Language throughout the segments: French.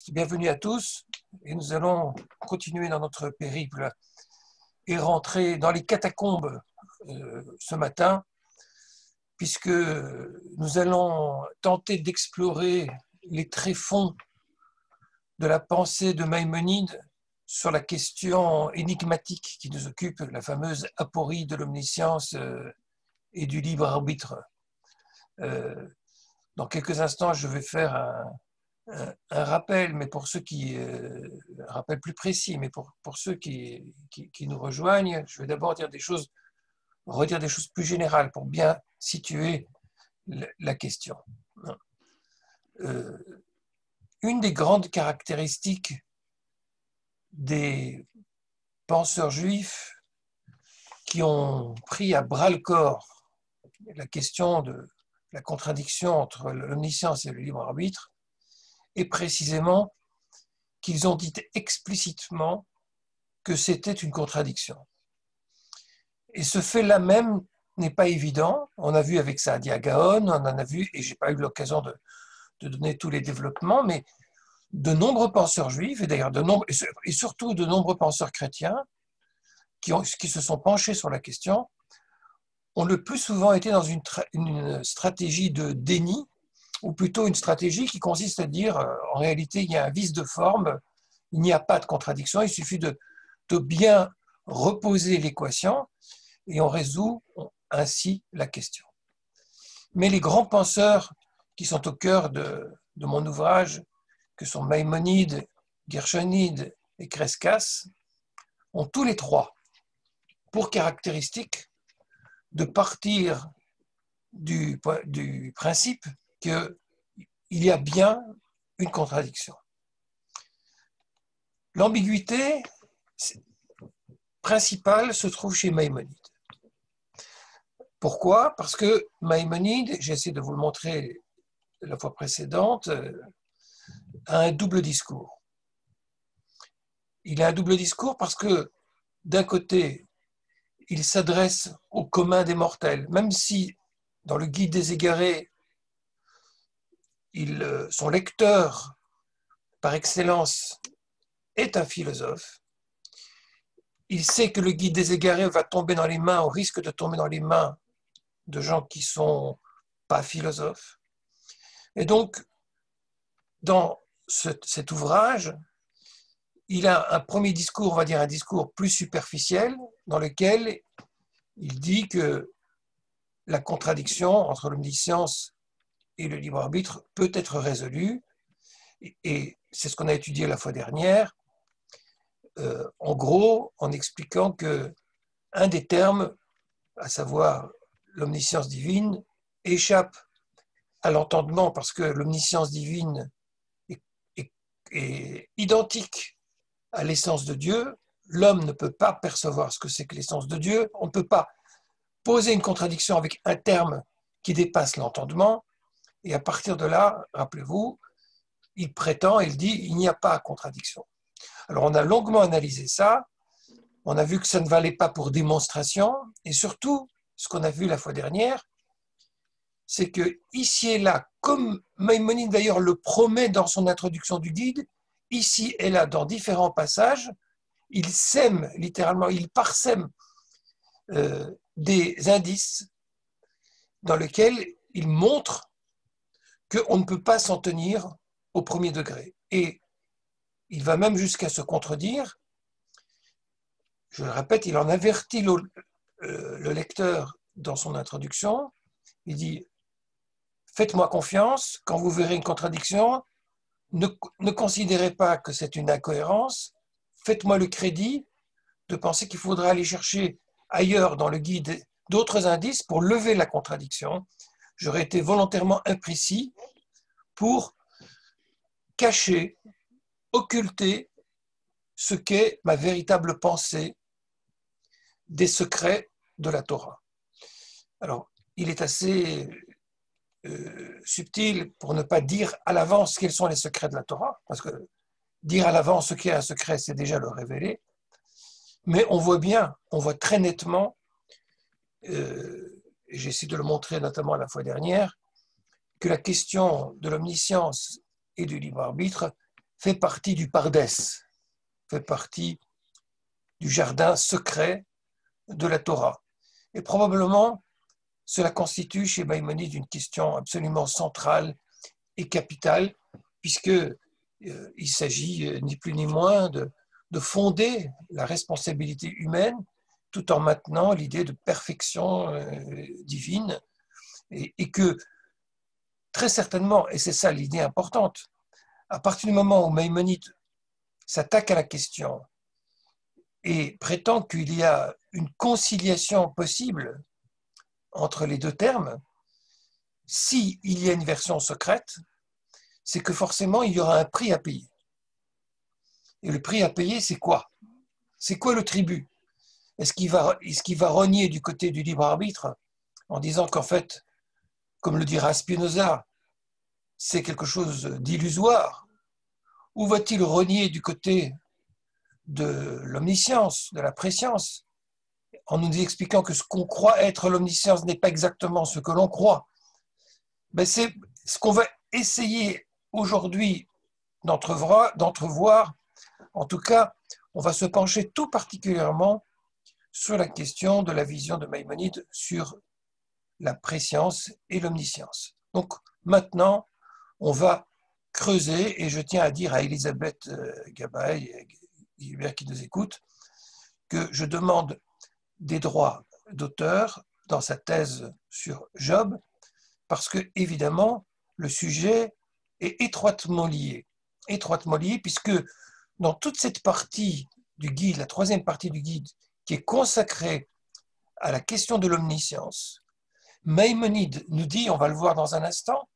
Bienvenue à tous et nous allons continuer dans notre périple et rentrer dans les catacombes ce matin, puisque nous allons tenter d'explorer les tréfonds de la pensée de Maïmonide sur la question énigmatique qui nous occupe, la fameuse aporie de l'omniscience et du libre arbitre. Dans quelques instants, je vais faire un rappel, mais pour ceux qui un rappel plus précis, mais pour ceux qui nous rejoignent, je vais d'abord redire des choses plus générales pour bien situer la question. Une des grandes caractéristiques des penseurs juifs qui ont pris à bras-le-corps la question de la contradiction entre l'omniscience et le libre arbitre, et précisément qu'ils ont dit explicitement que c'était une contradiction. Et ce fait-là même n'est pas évident. On a vu avec Saadia Gaon, on en a vu, et je n'ai pas eu l'occasion de donner tous les développements, mais de nombreux penseurs juifs, et d'ailleurs et surtout de nombreux penseurs chrétiens, qui se sont penchés sur la question, ont le plus souvent été dans une stratégie de déni, ou plutôt une stratégie qui consiste à dire, en réalité, il y a un vice de forme, il n'y a pas de contradiction, il suffit de bien reposer l'équation et on résout ainsi la question. Mais les grands penseurs qui sont au cœur de mon ouvrage, que sont Maïmonide, Gershonide et Crescas, ont tous les trois pour caractéristique de partir du principe qu'il y a bien une contradiction. L'ambiguïté principale se trouve chez Maïmonide. Pourquoi? Parce que Maïmonide, j'essaie de vous le montrer la fois précédente, a un double discours. Il a un double discours parce que, d'un côté, il s'adresse au commun des mortels, même si, dans le Guide des égarés, son lecteur, par excellence, est un philosophe. Il sait que le Guide des égarés va tomber dans les mains, au risque de tomber dans les mains de gens qui ne sont pas philosophes. Et donc, dans cet ouvrage, il a un premier discours, on va dire un discours plus superficiel, dans lequel il dit que la contradiction entre l'omniscience et le libre arbitre peut être résolue, et c'est ce qu'on a étudié la fois dernière, en gros, en expliquant qu'un des termes, à savoir l'omniscience divine, échappe à l'entendement parce que l'omniscience divine est identique à l'essence de Dieu. L'homme ne peut pas percevoir ce que c'est que l'essence de Dieu. On ne peut pas poser une contradiction avec un terme qui dépasse l'entendement. Et à partir de là, rappelez-vous, il prétend, il dit, il n'y a pas de contradiction. Alors on a longuement analysé ça. On a vu que ça ne valait pas pour démonstration. Et surtout, ce qu'on a vu la fois dernière, c'est que ici et là, comme Maïmonide d'ailleurs le promet dans son introduction du guide, ici et là, dans différents passages, il sème, littéralement, il parsème des indices dans lesquels il montre qu'on ne peut pas s'en tenir au premier degré. Et il va même jusqu'à se contredire. Je le répète, il en avertit le lecteur dans son introduction. Il dit « Faites-moi confiance, quand vous verrez une contradiction, ne considérez pas que c'est une incohérence, faites-moi le crédit de penser qu'il faudra aller chercher ailleurs dans le guide d'autres indices pour lever la contradiction. J'aurais été volontairement imprécis pour cacher, occulter ce qu'est ma véritable pensée des secrets de la Torah. » Alors, il est assez subtil pour ne pas dire à l'avance quels sont les secrets de la Torah, parce que dire à l'avance ce qu'est un secret, c'est déjà le révéler. Mais on voit très nettement, j'ai essayé de le montrer notamment la fois dernière, que la question de l'omniscience et du libre arbitre fait partie du Pardès, fait partie du jardin secret de la Torah. Et probablement, cela constitue chez Maïmonide une question absolument centrale et capitale, puisque il s'agit ni plus ni moins de fonder la responsabilité humaine tout en maintenant l'idée de perfection divine et que très certainement, et c'est ça l'idée importante, à partir du moment où Maïmonide s'attaque à la question et prétend qu'il y a une conciliation possible entre les deux termes, s'il y a une version secrète, c'est que forcément il y aura un prix à payer. Et le prix à payer, c'est quoi? C'est quoi le tribut? Est-ce qu'il va renier du côté du libre arbitre en disant qu'en fait, comme le dira Spinoza, c'est quelque chose d'illusoire? Ou va-t-il renier du côté de l'omniscience, de la préscience, en nous expliquant que ce qu'on croit être l'omniscience n'est pas exactement ce que l'on croit? Ben c'est ce qu'on va essayer aujourd'hui d'entrevoir. En tout cas, on va se pencher tout particulièrement sur la question de la vision de Maïmonide sur la préscience et l'omniscience. Donc maintenant, on va creuser, et je tiens à dire à Elisabeth Gabay et Gilbert qui nous écoute, que je demande des droits d'auteur dans sa thèse sur Job, parce que évidemment, le sujet est étroitement lié, puisque dans toute cette partie du guide, la troisième partie du guide, qui est consacrée à la question de l'omniscience, Maïmonide nous dit, on va le voir dans un instant,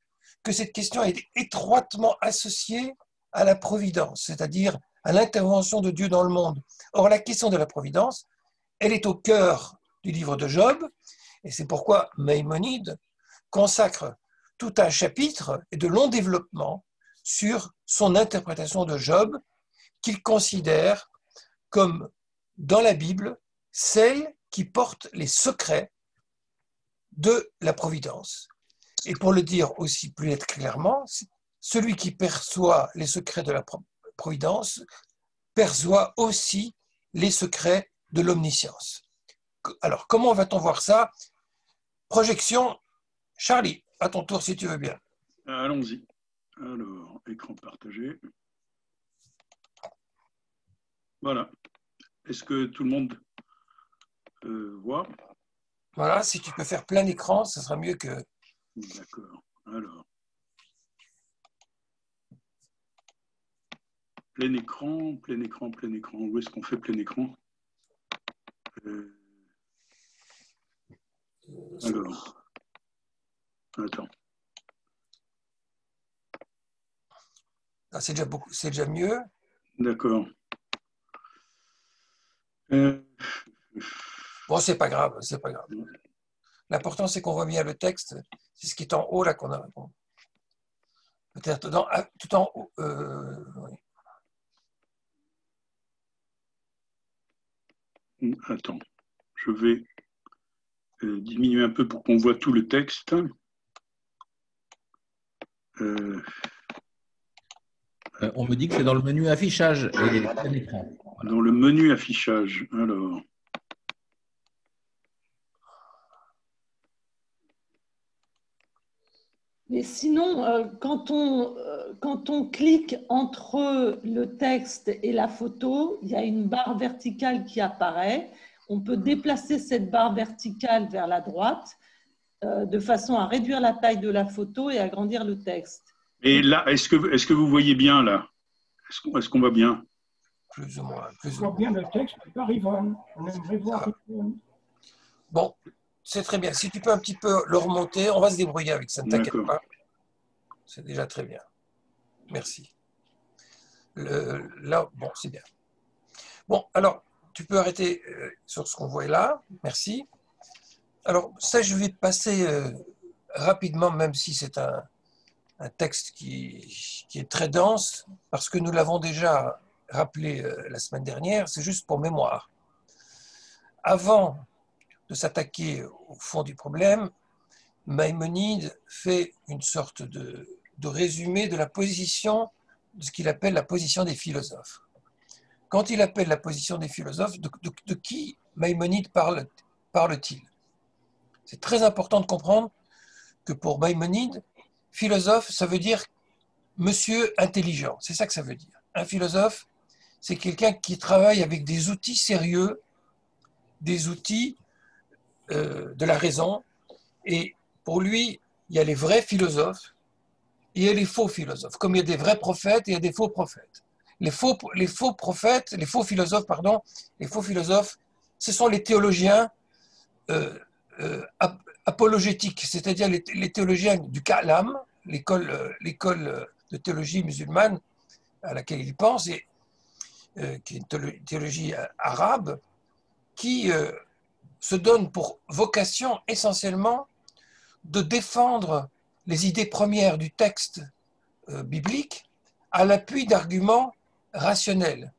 que cette question est étroitement associée à la providence, c'est-à-dire à l'intervention de Dieu dans le monde. Or, la question de la providence, elle est au cœur du livre de Job, et c'est pourquoi Maïmonide consacre tout un chapitre et de long développement sur son interprétation de Job, qu'il considère comme, dans la Bible, celle qui porte les secrets de la providence. Et pour le dire aussi plus clairement, celui qui perçoit les secrets de la providence perçoit aussi les secrets de l'omniscience. Alors, comment va-t-on voir ça? Projection, Charlie, à ton tour si tu veux bien. Allons-y. Alors, écran partagé. Voilà. Est-ce que tout le monde voit? Voilà, si tu peux faire plein écran, ce sera mieux que... D'accord. Alors. Plein écran, plein écran, plein écran. Où est-ce qu'on fait plein écran? Alors. Attends. Ah, c'est déjà mieux. D'accord. Bon, c'est pas grave, c'est pas grave. L'important, c'est qu'on voit bien le texte. C'est ce qui est en haut, là, qu'on a. Bon. Peut-être tout en haut. Oui. Attends. Je vais diminuer un peu pour qu'on voit tout le texte. On me dit que c'est dans le menu affichage et plein écran. Voilà. Dans le menu affichage. Alors. Mais sinon, quand on clique entre le texte et la photo, il y a une barre verticale qui apparaît. On peut déplacer cette barre verticale vers la droite de façon à réduire la taille de la photo et agrandir le texte. Et là, est-ce que vous voyez bien là? Est-ce qu'on voit bien? Plus ou moins. On voit bien le texte, pas Yvonne. On aimerait voir Yvonne. Bon, c'est très bien. Si tu peux un petit peu le remonter, on va se débrouiller avec ça, ne t'inquiète pas. C'est déjà très bien. Merci. Là, bon, c'est bien. Bon, alors, tu peux arrêter sur ce qu'on voit là. Merci. Alors, ça, je vais passer rapidement, même si c'est un texte qui est très dense, parce que nous l'avons déjà rappelé la semaine dernière, c'est juste pour mémoire. Avant de s'attaquer au fond du problème, Maïmonide fait une sorte de résumé de la position de ce qu'il appelle la position des philosophes. Quand il appelle la position des philosophes, de qui Maïmonide parle-t-il? C'est très important de comprendre que pour Maïmonide, philosophe, ça veut dire monsieur intelligent. C'est ça que ça veut dire. Un philosophe, c'est quelqu'un qui travaille avec des outils sérieux, des outils de la raison. Et pour lui, il y a les vrais philosophes et il y a les faux philosophes. Comme il y a des vrais prophètes et il y a des faux prophètes. Les faux prophètes, les faux philosophes, pardon, les faux philosophes, ce sont les théologiens apologétiques, c'est-à-dire les théologiens du Kalam, l'école de théologie musulmane à laquelle il pense, et, qui est une théologie arabe, qui se donne pour vocation essentiellement de défendre les idées premières du texte biblique à l'appui d'arguments rationnels.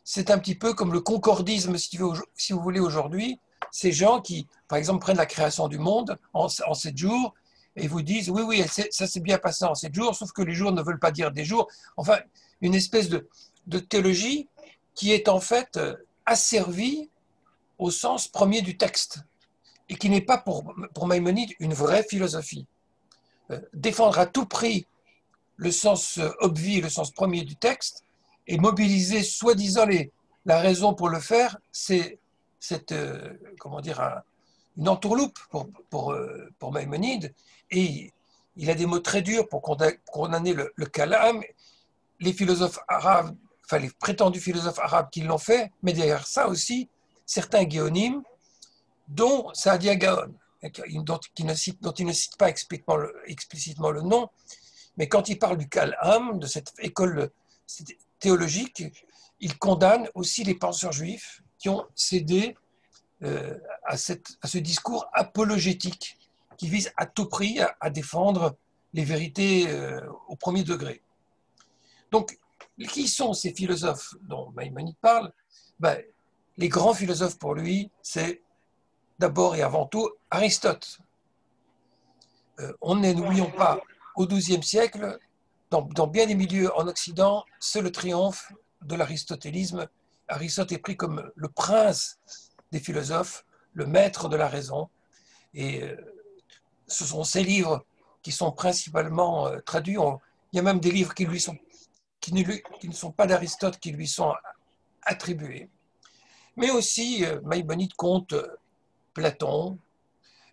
C'est un petit peu comme le concordisme, si vous voulez, aujourd'hui. Ces gens qui, par exemple, prennent la création du monde en 7 jours et vous disent oui, oui, ça s'est bien passé en 7 jours, sauf que les jours ne veulent pas dire des jours. Enfin, une espèce de théologie qui est en fait asservie au sens premier du texte et qui n'est pas pour Maïmonide une vraie philosophie. Défendre à tout prix le sens obvi, le sens premier du texte et mobiliser soi-disant la raison pour le faire, c'est comment dire, une entourloupe pour Maïmonide. Et il a des mots très durs pour condamner le kalam. Les philosophes arabes, enfin les prétendus philosophes arabes qui l'ont fait, mais derrière ça aussi, certains guéonymes, dont Saadia Gaon, dont il ne cite pas explicitement le nom, mais quand il parle du kalam, de cette école théologique, il condamne aussi les penseurs juifs qui ont cédé à ce discours apologétique qui vise à tout prix à défendre les vérités au premier degré. Donc, qui sont ces philosophes dont Maïmonide parle? Les grands philosophes pour lui, c'est d'abord et avant tout Aristote. N'oublions pas, au XIIe siècle, dans bien des milieux en Occident, c'est le triomphe de l'aristotélisme. Aristote est pris comme le prince des philosophes, le maître de la raison. Et ce sont ces livres qui sont principalement traduits. Il y a même des livres qui ne sont pas d'Aristote, qui lui sont attribués. Mais aussi, Maïmonide compte Platon.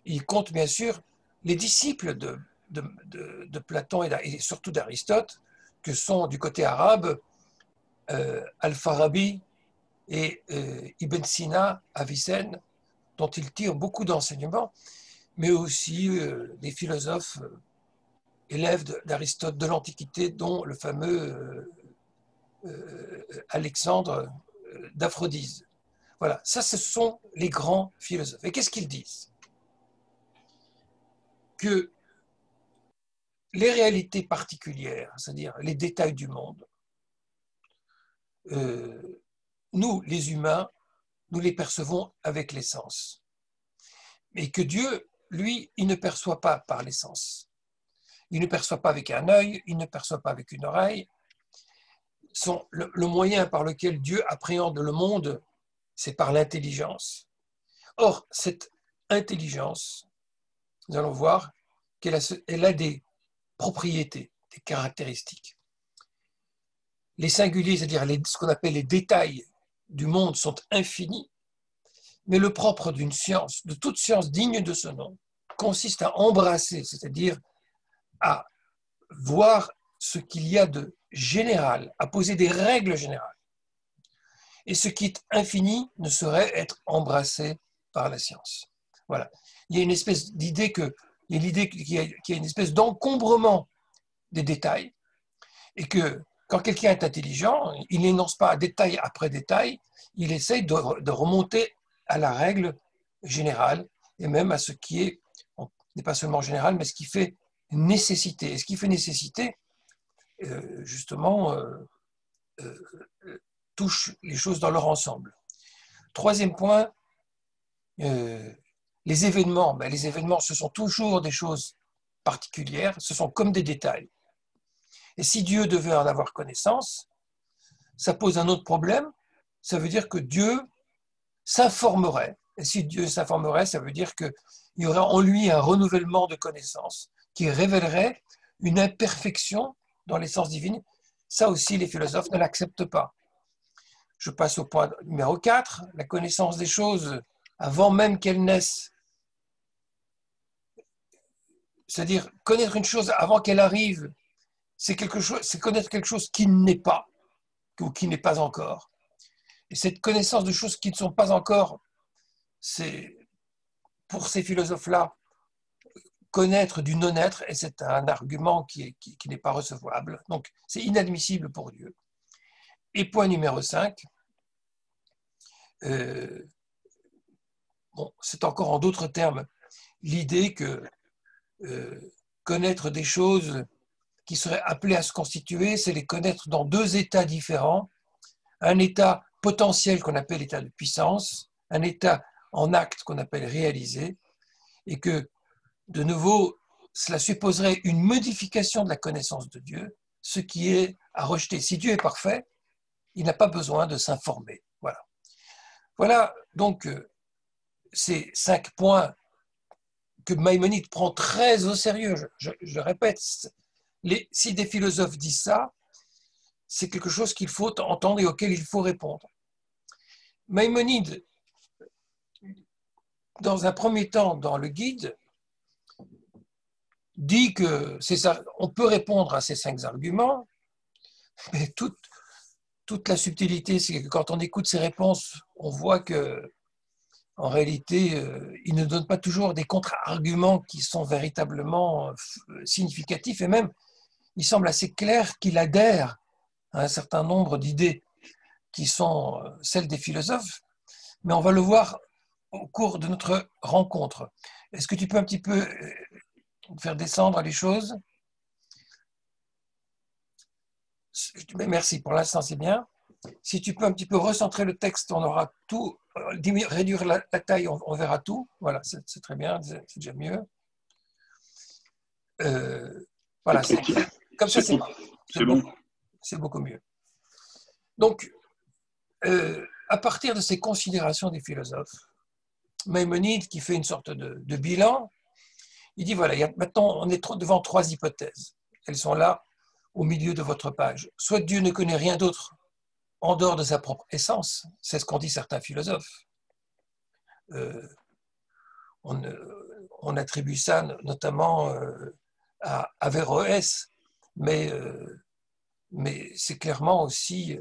Il compte bien sûr les disciples de Platon et surtout d'Aristote, que sont du côté arabe Al-Farabi et Ibn Sina, Avicenne, dont il tire beaucoup d'enseignements, mais aussi des philosophes élèves d'Aristote de l'Antiquité, dont le fameux Alexandre d'Aphrodise. Voilà, ça ce sont les grands philosophes. Et qu'est-ce qu'ils disent? Que les réalités particulières, c'est-à-dire les détails du monde, nous, les humains, nous les percevons avec les sens. Et que Dieu, lui, il ne perçoit pas par les sens. Il ne perçoit pas avec un œil, il ne perçoit pas avec une oreille. Le moyen par lequel Dieu appréhende le monde, c'est par l'intelligence. Or, cette intelligence, nous allons voir qu'elle a des propriétés, des caractéristiques. Les singuliers, c'est-à-dire ce qu'on appelle les détails du monde, sont infinis, mais le propre d'une science, de toute science digne de ce nom, consiste à embrasser, c'est-à-dire à voir ce qu'il y a de général, à poser des règles générales. Et ce qui est infini ne saurait être embrassé par la science. Voilà. Il y a une espèce d'idée qu'il y a une espèce d'encombrement des détails et que quand quelqu'un est intelligent, il n'énonce pas détail après détail, il essaye de remonter à la règle générale et même à ce qui n'est pas seulement général, mais ce qui fait nécessité. Et ce qui fait nécessité, justement, touche les choses dans leur ensemble. Troisième point, les événements. Les événements, ce sont toujours des choses particulières, ce sont comme des détails. Et si Dieu devait en avoir connaissance, ça pose un autre problème. Ça veut dire que Dieu s'informerait. Et si Dieu s'informerait, ça veut dire qu'il y aurait en lui un renouvellement de connaissances qui révélerait une imperfection dans l'essence divine. Ça aussi, les philosophes ne l'acceptent pas. Je passe au point numéro 4, la connaissance des choses avant même qu'elles naissent. C'est-à-dire, connaître une chose avant qu'elle arrive, c'est connaître quelque chose qui n'est pas, ou qui n'est pas encore. Et cette connaissance de choses qui ne sont pas encore, c'est, pour ces philosophes-là, connaître du non-être, et c'est un argument qui n'est pas recevable. Donc, c'est inadmissible pour Dieu. Et point numéro 5, bon, c'est encore en d'autres termes l'idée que connaître des choses qui seraient appelées à se constituer, c'est les connaître dans deux états différents. Un état potentiel qu'on appelle l'état de puissance, un état en acte qu'on appelle réalisé, et que, de nouveau, cela supposerait une modification de la connaissance de Dieu, ce qui est à rejeter. Si Dieu est parfait, il n'a pas besoin de s'informer. Voilà. Voilà donc ces 5 points que Maïmonide prend très au sérieux. Je répète, si des philosophes disent ça, c'est quelque chose qu'il faut entendre et auquel il faut répondre. Maïmonide, dans un premier temps, dans le guide, dit que on peut répondre à ces 5 arguments, mais toute la subtilité, c'est que quand on écoute ces réponses, on voit que en réalité, il ne donne pas toujours des contre-arguments qui sont véritablement significatifs, et même, il semble assez clair qu'il adhère à un certain nombre d'idées qui sont celles des philosophes, mais on va le voir au cours de notre rencontre. Est-ce que tu peux un petit peu faire descendre les choses? Merci, pour l'instant c'est bien. Si tu peux un petit peu recentrer le texte, on aura tout, réduire la taille, on verra tout. Voilà, c'est très bien, c'est déjà mieux. Voilà, comme ça c'est bon. C'est beaucoup mieux. Donc, à partir de ces considérations des philosophes, Maïmonide, qui fait une sorte de bilan, il dit voilà, maintenant on est devant 3 hypothèses. Elles sont là au milieu de votre page. Soit Dieu ne connaît rien d'autre en dehors de sa propre essence, c'est ce qu'ont dit certains philosophes. On attribue ça notamment à Averroès, mais c'est clairement aussi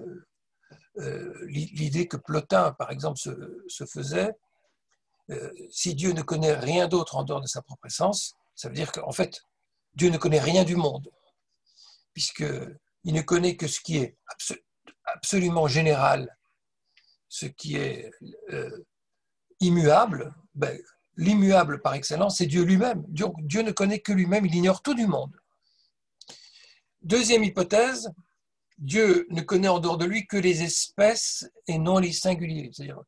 l'idée que Plotin, par exemple, se faisait. Si Dieu ne connaît rien d'autre en dehors de sa propre essence, ça veut dire qu'en fait, Dieu ne connaît rien du monde, puisqu'il ne connaît que ce qui est absolument général, ce qui est immuable. L'immuable par excellence, c'est Dieu lui-même. Dieu ne connaît que lui-même, il ignore tout du monde. Deuxième hypothèse, Dieu ne connaît en dehors de lui que les espèces et non les singuliers. C'est-à-dire,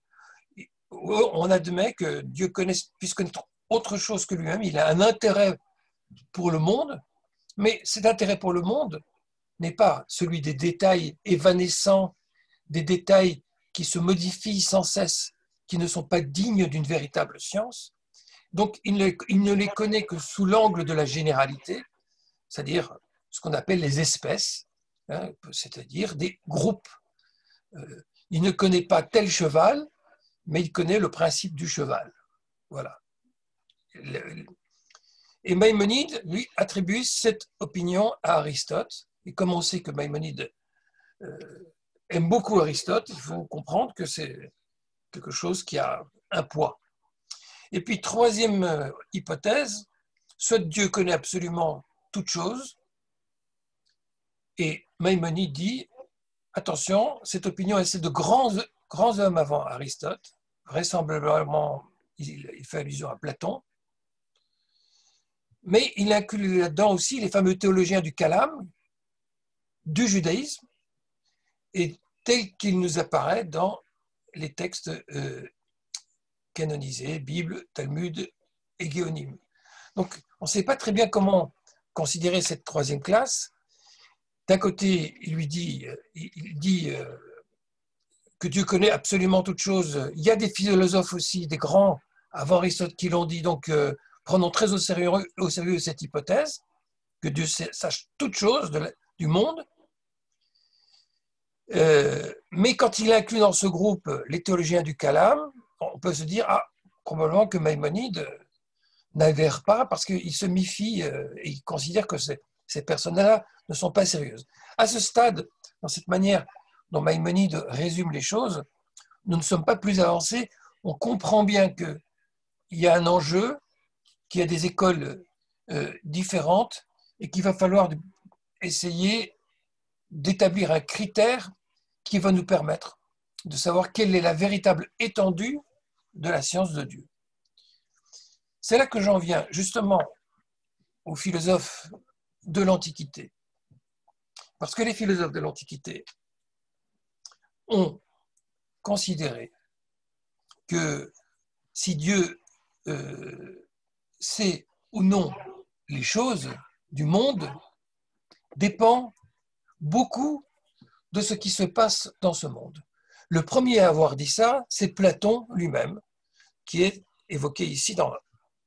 on admet que Dieu puisse connaître autre chose que lui-même, il a un intérêt pour le monde, mais cet intérêt pour le monde n'est pas celui des détails évanescents, des détails qui se modifient sans cesse, qui ne sont pas dignes d'une véritable science. Donc, il ne les connaît que sous l'angle de la généralité, c'est-à-dire ce qu'on appelle les espèces, hein, c'est-à-dire des groupes. Il ne connaît pas tel cheval, mais il connaît le principe du cheval. Voilà. Et Maïmonide, lui, attribue cette opinion à Aristote. Et comme on sait que Maïmonide aime beaucoup Aristote, il faut comprendre que c'est quelque chose qui a un poids. Et puis, troisième hypothèse, soit Dieu connaît absolument toute chose, et Maïmonide dit, attention, cette opinion est celle de grands hommes avant Aristote, vraisemblablement, il fait allusion à Platon, mais il inclut là-dedans aussi les fameux théologiens du Kalam, du judaïsme, et tel qu'il nous apparaît dans les textes canonisés, Bible, Talmud et Géonim. Donc, on ne sait pas très bien comment considérer cette troisième classe, d'un côté, il dit que Dieu connaît absolument toutes choses. Il y a des philosophes aussi, des grands, avant Aristote, qui l'ont dit. Donc, prenons très au sérieux cette hypothèse, que Dieu sache toutes choses du monde. Mais quand il inclut dans ce groupe les théologiens du Kalam, on peut se dire, probablement que Maïmonide n'adhère pas parce qu'il se méfie et il considère que ces personnes-là ne sont pas sérieuses. À ce stade, dans cette manière dont Maïmonide résume les choses, nous ne sommes pas plus avancés. On comprend bien qu'il y a un enjeu, qu'il y a des écoles différentes et qu'il va falloir essayer d'établir un critère qui va nous permettre de savoir quelle est la véritable étendue de la science de Dieu. C'est là que j'en viens justement aux philosophes de l'Antiquité. Parce que les philosophes de l'Antiquité ont considéré que si Dieu sait ou non les choses du monde, dépend beaucoup de ce qui se passe dans ce monde. Le premier à avoir dit ça, c'est Platon lui-même, qui est évoqué ici dans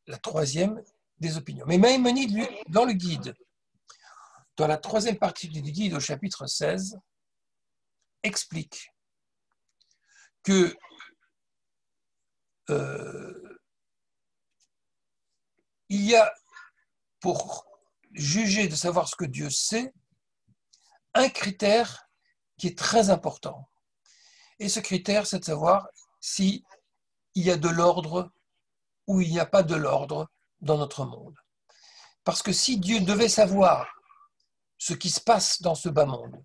la troisième des opinions. Mais Maïmonide, lui, dans le guide, dans la troisième partie du guide au chapitre 16, explique que il y a, pour juger de savoir ce que Dieu sait, un critère qui est très important. Et ce critère, c'est de savoir s'il y a de l'ordre ou il n'y a pas de l'ordre dans notre monde. Parce que si Dieu devait savoir ce qui se passe dans ce bas monde,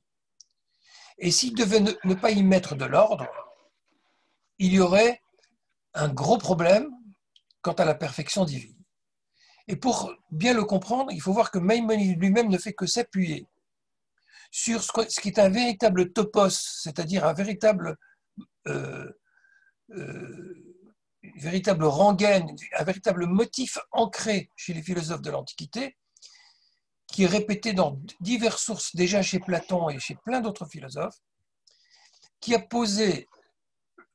et s'il devait ne pas y mettre de l'ordre, il y aurait un gros problème quant à la perfection divine. Et pour bien le comprendre, il faut voir que Maïmonide lui-même ne fait que s'appuyer sur ce qui est un véritable topos, c'est-à-dire un véritable rengaine, un véritable motif ancré chez les philosophes de l'Antiquité, qui est répété dans diverses sources, déjà chez Platon et chez plein d'autres philosophes, qui a posé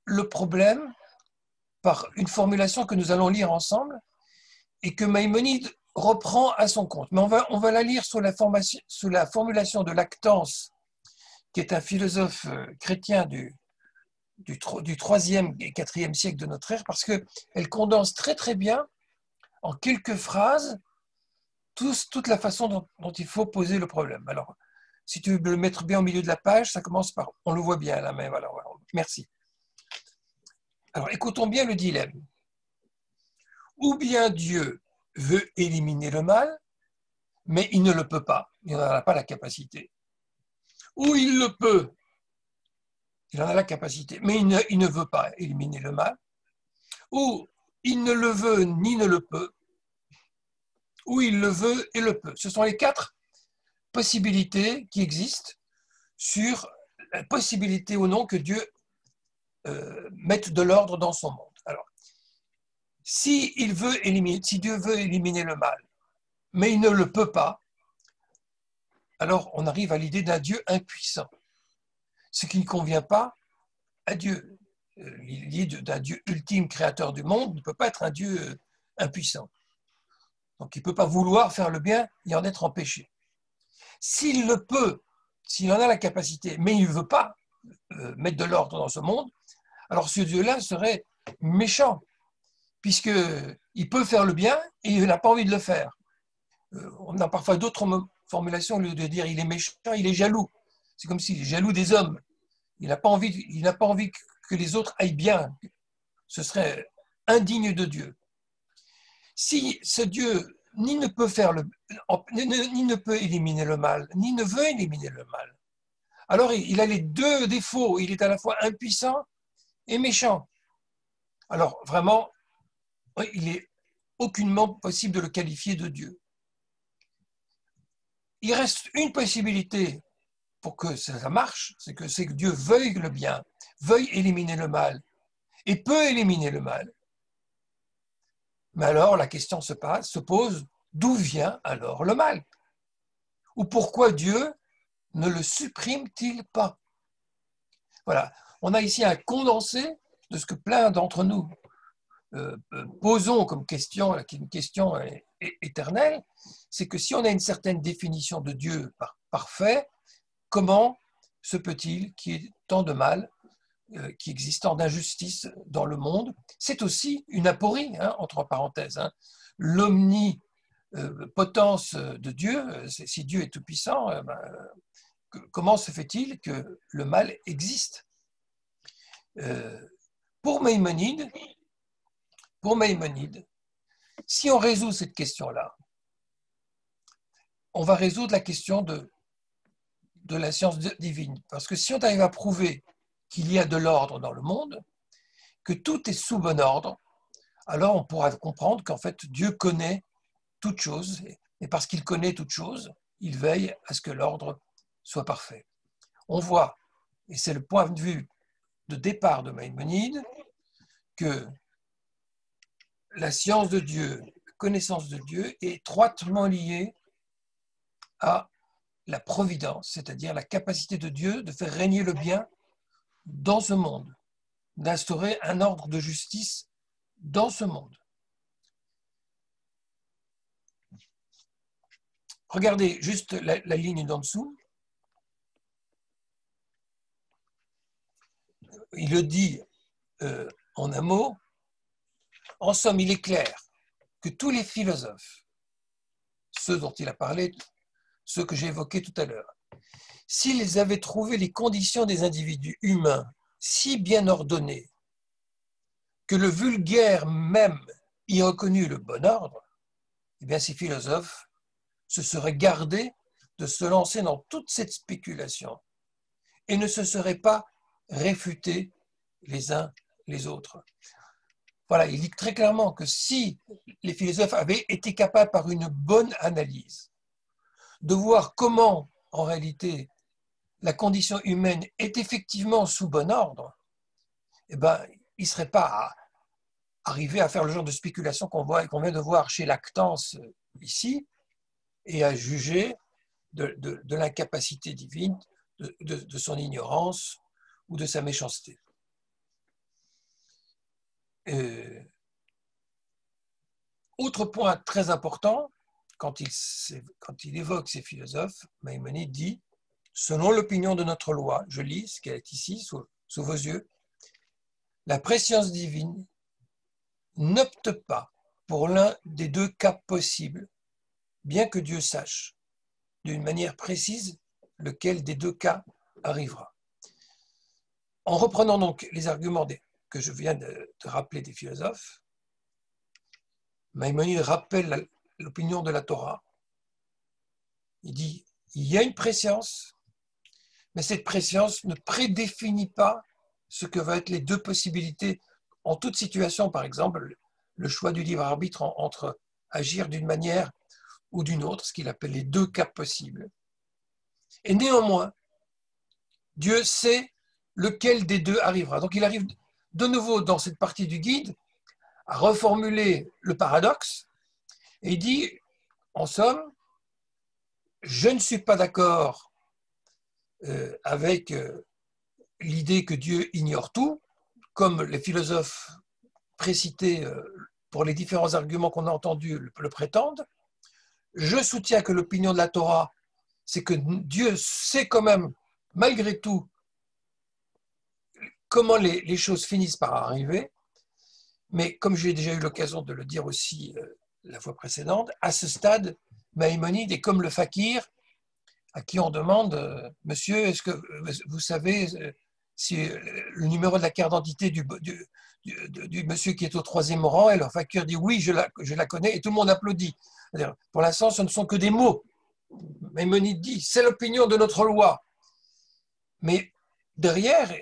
le problème par une formulation que nous allons lire ensemble et que Maïmonide reprend à son compte. Mais on va la lire sous la formulation de Lactance, qui est un philosophe chrétien du 3e et 4e siècle de notre ère, parce qu'elle condense très très bien, en quelques phrases, toute la façon dont il faut poser le problème. Alors, si tu veux le mettre bien au milieu de la page, ça commence par, on le voit bien là même, alors merci. Alors, écoutons bien le dilemme. Ou bien Dieu veut éliminer le mal, mais il ne le peut pas, il n'en a pas la capacité. Ou il le peut, il en a la capacité, mais il ne veut pas éliminer le mal. Ou il ne le veut ni ne le peut, ou il le veut et le peut. Ce sont les 4 possibilités qui existent sur la possibilité ou non que Dieu mette de l'ordre dans son monde. Alors, si Dieu veut éliminer le mal, mais il ne le peut pas, alors on arrive à l'idée d'un Dieu impuissant, ce qui ne convient pas à Dieu. L'idée d'un Dieu ultime créateur du monde ne peut pas être un Dieu impuissant. Donc il ne peut pas vouloir faire le bien et en être empêché. S'il le peut, s'il en a la capacité, mais il ne veut pas mettre de l'ordre dans ce monde, alors ce Dieu-là serait méchant, puisqu'il peut faire le bien et il n'a pas envie de le faire. On a parfois d'autres formulations au lieu de dire il est méchant, il est jaloux. C'est comme s'il est jaloux des hommes. Il n'a pas envie que les autres aillent bien. Ce serait indigne de Dieu. Si ce Dieu ni ne peut éliminer le mal, ni ne veut éliminer le mal, alors il a les 2 défauts. Il est à la fois impuissant et méchant. Alors vraiment, il est aucunement possible de le qualifier de Dieu. Il reste une possibilité pour que ça marche, c'est que Dieu veuille le bien, veuille éliminer le mal, et peut éliminer le mal. Mais alors la question se pose, d'où vient alors le mal? Ou pourquoi Dieu ne le supprime-t-il pas? Voilà, on a ici un condensé de ce que plein d'entre nous posons comme question, qui est une question éternelle, c'est que si on a une certaine définition de Dieu parfait, comment se peut-il qu'il y ait tant de mal, qu'il existe tant d'injustice dans le monde? C'est aussi une aporie, entre parenthèses. L'omnipotence de Dieu, si Dieu est tout-puissant, comment se fait-il que le mal existe? Pour Maïmonide, si on résout cette question-là, on va résoudre la question de la science divine. Parce que si on arrive à prouver qu'il y a de l'ordre dans le monde, que tout est sous bon ordre, alors on pourra comprendre qu'en fait Dieu connaît toute chose, et parce qu'il connaît toute chose, il veille à ce que l'ordre soit parfait. On voit, et c'est le point de vue de départ de Maïmonide, que la science de Dieu, la connaissance de Dieu est étroitement liée à la providence, c'est-à-dire la capacité de Dieu de faire régner le bien dans ce monde, d'instaurer un ordre de justice dans ce monde. Regardez juste la ligne d'en dessous. Il le dit en un mot. En somme, il est clair que tous les philosophes, ceux dont il a parlé, ceux que j'ai évoqués tout à l'heure, s'ils avaient trouvé les conditions des individus humains si bien ordonnées que le vulgaire même y reconnu le bon ordre, eh bien ces philosophes se seraient gardés de se lancer dans toute cette spéculation et ne se seraient pas réfutés les uns les autres. Voilà, il dit très clairement que si les philosophes avaient été capables, par une bonne analyse, de voir comment, en réalité, la condition humaine est effectivement sous bon ordre, eh ben, ils ne seraient pas arrivés à faire le genre de spéculation qu'on vient de voir chez Lactance ici, et à juger de l'incapacité divine, de son ignorance ou de sa méchanceté. Autre point très important, quand il évoque ces philosophes, Maïmonide dit, selon l'opinion de notre loi, je lis ce qui est ici sous vos yeux, la préscience divine n'opte pas pour l'un des deux cas possibles, bien que Dieu sache d'une manière précise lequel des deux cas arrivera. En reprenant donc les arguments que je viens de rappeler des philosophes, Maïmonide rappelle l'opinion de la Torah. Il dit, il y a une préscience, mais cette préscience ne prédéfinit pas ce que vont être les deux possibilités en toute situation. Par exemple, le choix du libre arbitre entre agir d'une manière ou d'une autre, ce qu'il appelle les deux cas possibles. Et néanmoins, Dieu sait lequel des deux arrivera. Donc il arrive de nouveau dans cette partie du guide à reformuler le paradoxe et il dit, en somme, je ne suis pas d'accord avec l'idée que Dieu ignore tout, comme les philosophes précités pour les différents arguments qu'on a entendus le prétendent. Je soutiens que l'opinion de la Torah, c'est que Dieu sait quand même, malgré tout, comment les choses finissent par arriver. Mais comme j'ai déjà eu l'occasion de le dire aussi la fois précédente, à ce stade, Maïmonide est comme le fakir à qui on demande « Monsieur, est-ce que vous savez si le numéro de la carte d'identité du monsieur qui est au 3e rang ?» Et le fakir dit « Oui, je la connais » et tout le monde applaudit. Pour l'instant, ce ne sont que des mots. Maïmonide dit « C'est l'opinion de notre loi ». Mais derrière,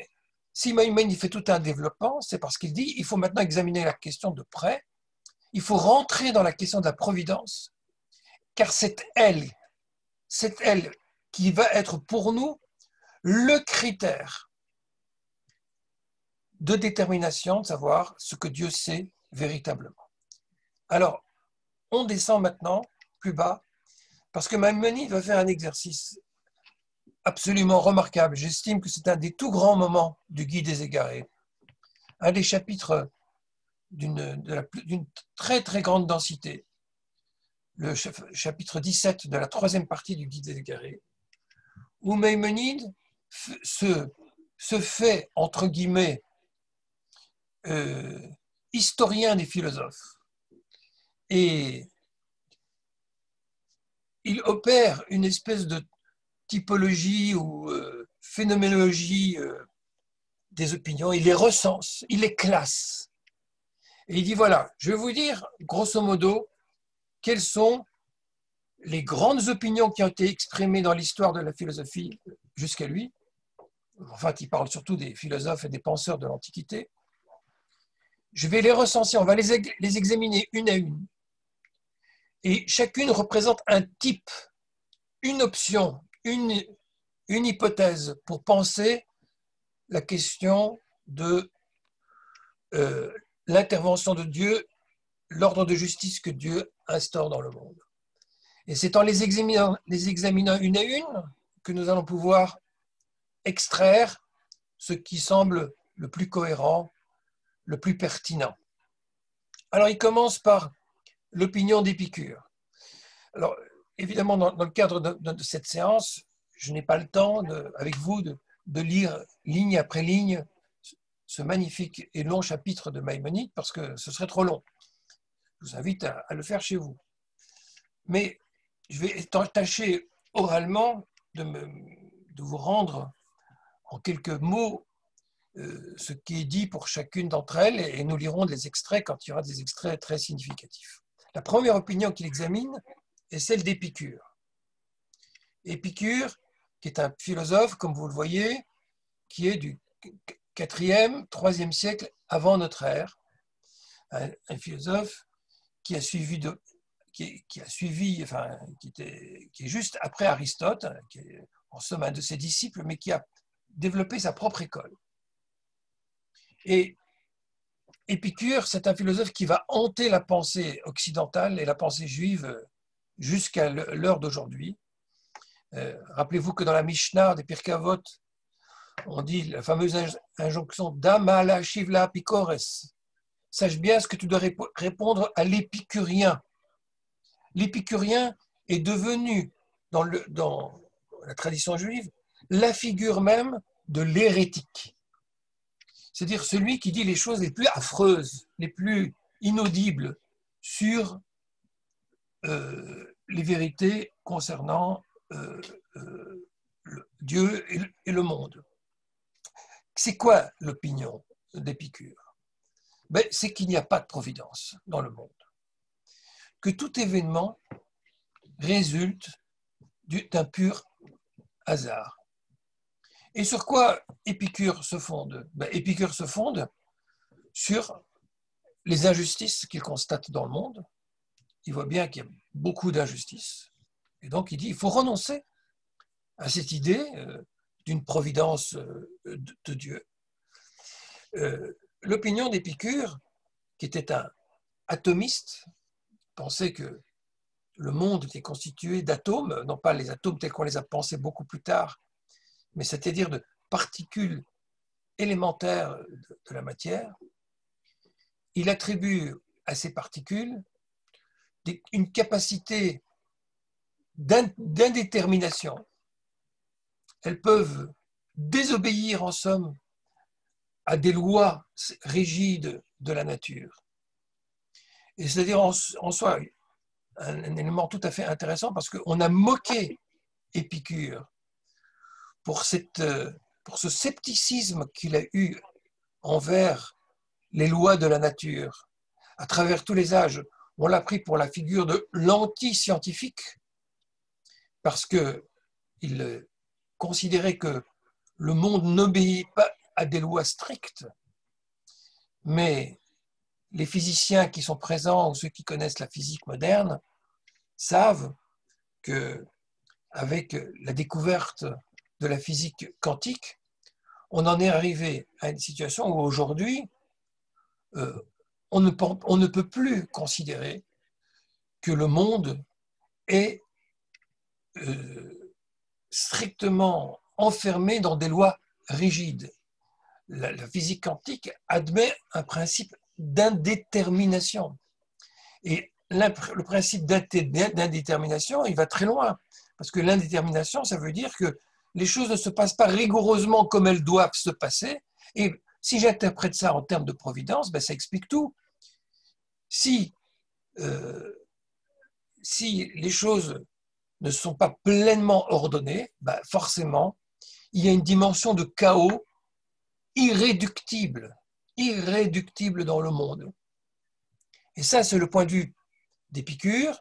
si Maïmonide fait tout un développement, c'est parce qu'il dit il faut maintenant examiner la question de près, il faut rentrer dans la question de la providence, car c'est elle qui va être pour nous le critère de détermination de savoir ce que Dieu sait véritablement. Alors, on descend maintenant plus bas, parce que Maïmonide va faire un exercice absolument remarquable. J'estime que c'est un des tout grands moments du Guide des Égarés. Un des chapitres d'une très très grande densité. Le chapitre 17 de la troisième partie du Guide des Égarés, où Maïmonide se fait, entre guillemets, historien des philosophes. Et il opère une espèce de typologie ou phénoménologie des opinions, il les recense, il les classe. Et il dit, voilà, je vais vous dire, grosso modo, quelles sont les grandes opinions qui ont été exprimées dans l'histoire de la philosophie jusqu'à lui. En fait, il parle surtout des philosophes et des penseurs de l'Antiquité. Je vais les recenser, on va les examiner une à une. Et chacune représente un type, une option, une hypothèse pour penser la question de l'intervention de Dieu, l'ordre de justice que Dieu instaure dans le monde. Et c'est en les examinant une à une que nous allons pouvoir extraire ce qui semble le plus cohérent, le plus pertinent. Alors, il commence par l'opinion d'Épicure. Alors, évidemment, dans le cadre de cette séance, je n'ai pas le temps, avec vous, de lire ligne après ligne ce magnifique et long chapitre de Maïmonide, parce que ce serait trop long. Je vous invite à le faire chez vous. Mais je vais tâcher oralement de vous rendre en quelques mots ce qui est dit pour chacune d'entre elles, et nous lirons des extraits quand il y aura des extraits très significatifs. La première opinion qu'il examine est celle d'Épicure. Épicure, qui est un philosophe, comme vous le voyez, qui est du 4e, 3e siècle avant notre ère, un philosophe qui est juste après Aristote, qui est en somme un de ses disciples, mais qui a développé sa propre école. Et Épicure, c'est un philosophe qui va hanter la pensée occidentale et la pensée juive jusqu'à l'heure d'aujourd'hui. Rappelez-vous que dans la Mishnah des Pirkei Avot, on dit la fameuse injonction Dama la Shivla Picores. Sache bien ce que tu dois répondre à l'épicurien. L'épicurien est devenu, dans la tradition juive, la figure même de l'hérétique. C'est-à-dire celui qui dit les choses les plus affreuses, les plus inaudibles sur les vérités concernant Dieu et le monde. C'est quoi l'opinion d'Épicure? C'est qu'il n'y a pas de providence dans le monde. Que tout événement résulte d'un pur hasard. Et sur quoi Épicure se fonde? Épicure se fonde sur les injustices qu'il constate dans le monde. Il voit bien qu'il y a beaucoup d'injustices. Et donc il dit qu'il faut renoncer à cette idée d'une providence de Dieu. L'opinion d'Épicure, qui était un atomiste, pensait que le monde était constitué d'atomes, non pas les atomes tels qu'on les a pensés beaucoup plus tard, mais c'est-à-dire de particules élémentaires de la matière. Il attribue à ces particules une capacité d'indétermination. Elles peuvent désobéir en somme à des lois rigides de la nature. Et c'est-à-dire en soi un élément tout à fait intéressant parce qu'on a moqué Épicure pour ce scepticisme qu'il a eu envers les lois de la nature. À travers tous les âges, on l'a pris pour la figure de l'anti-scientifique parce qu'il considérait que le monde n'obéit pas à des lois strictes, mais les physiciens qui sont présents ou ceux qui connaissent la physique moderne savent qu'avec la découverte de la physique quantique, on en est arrivé à une situation où aujourd'hui, on ne peut plus considérer que le monde est strictement enfermés dans des lois rigides. La physique quantique admet un principe d'indétermination. Et le principe d'indétermination, il va très loin. Parce que l'indétermination, ça veut dire que les choses ne se passent pas rigoureusement comme elles doivent se passer. Et si j'interprète ça en termes de providence, ben ça explique tout. Si les choses ne sont pas pleinement ordonnées, ben forcément, il y a une dimension de chaos irréductible dans le monde. Et ça, c'est le point de vue d'Épicure.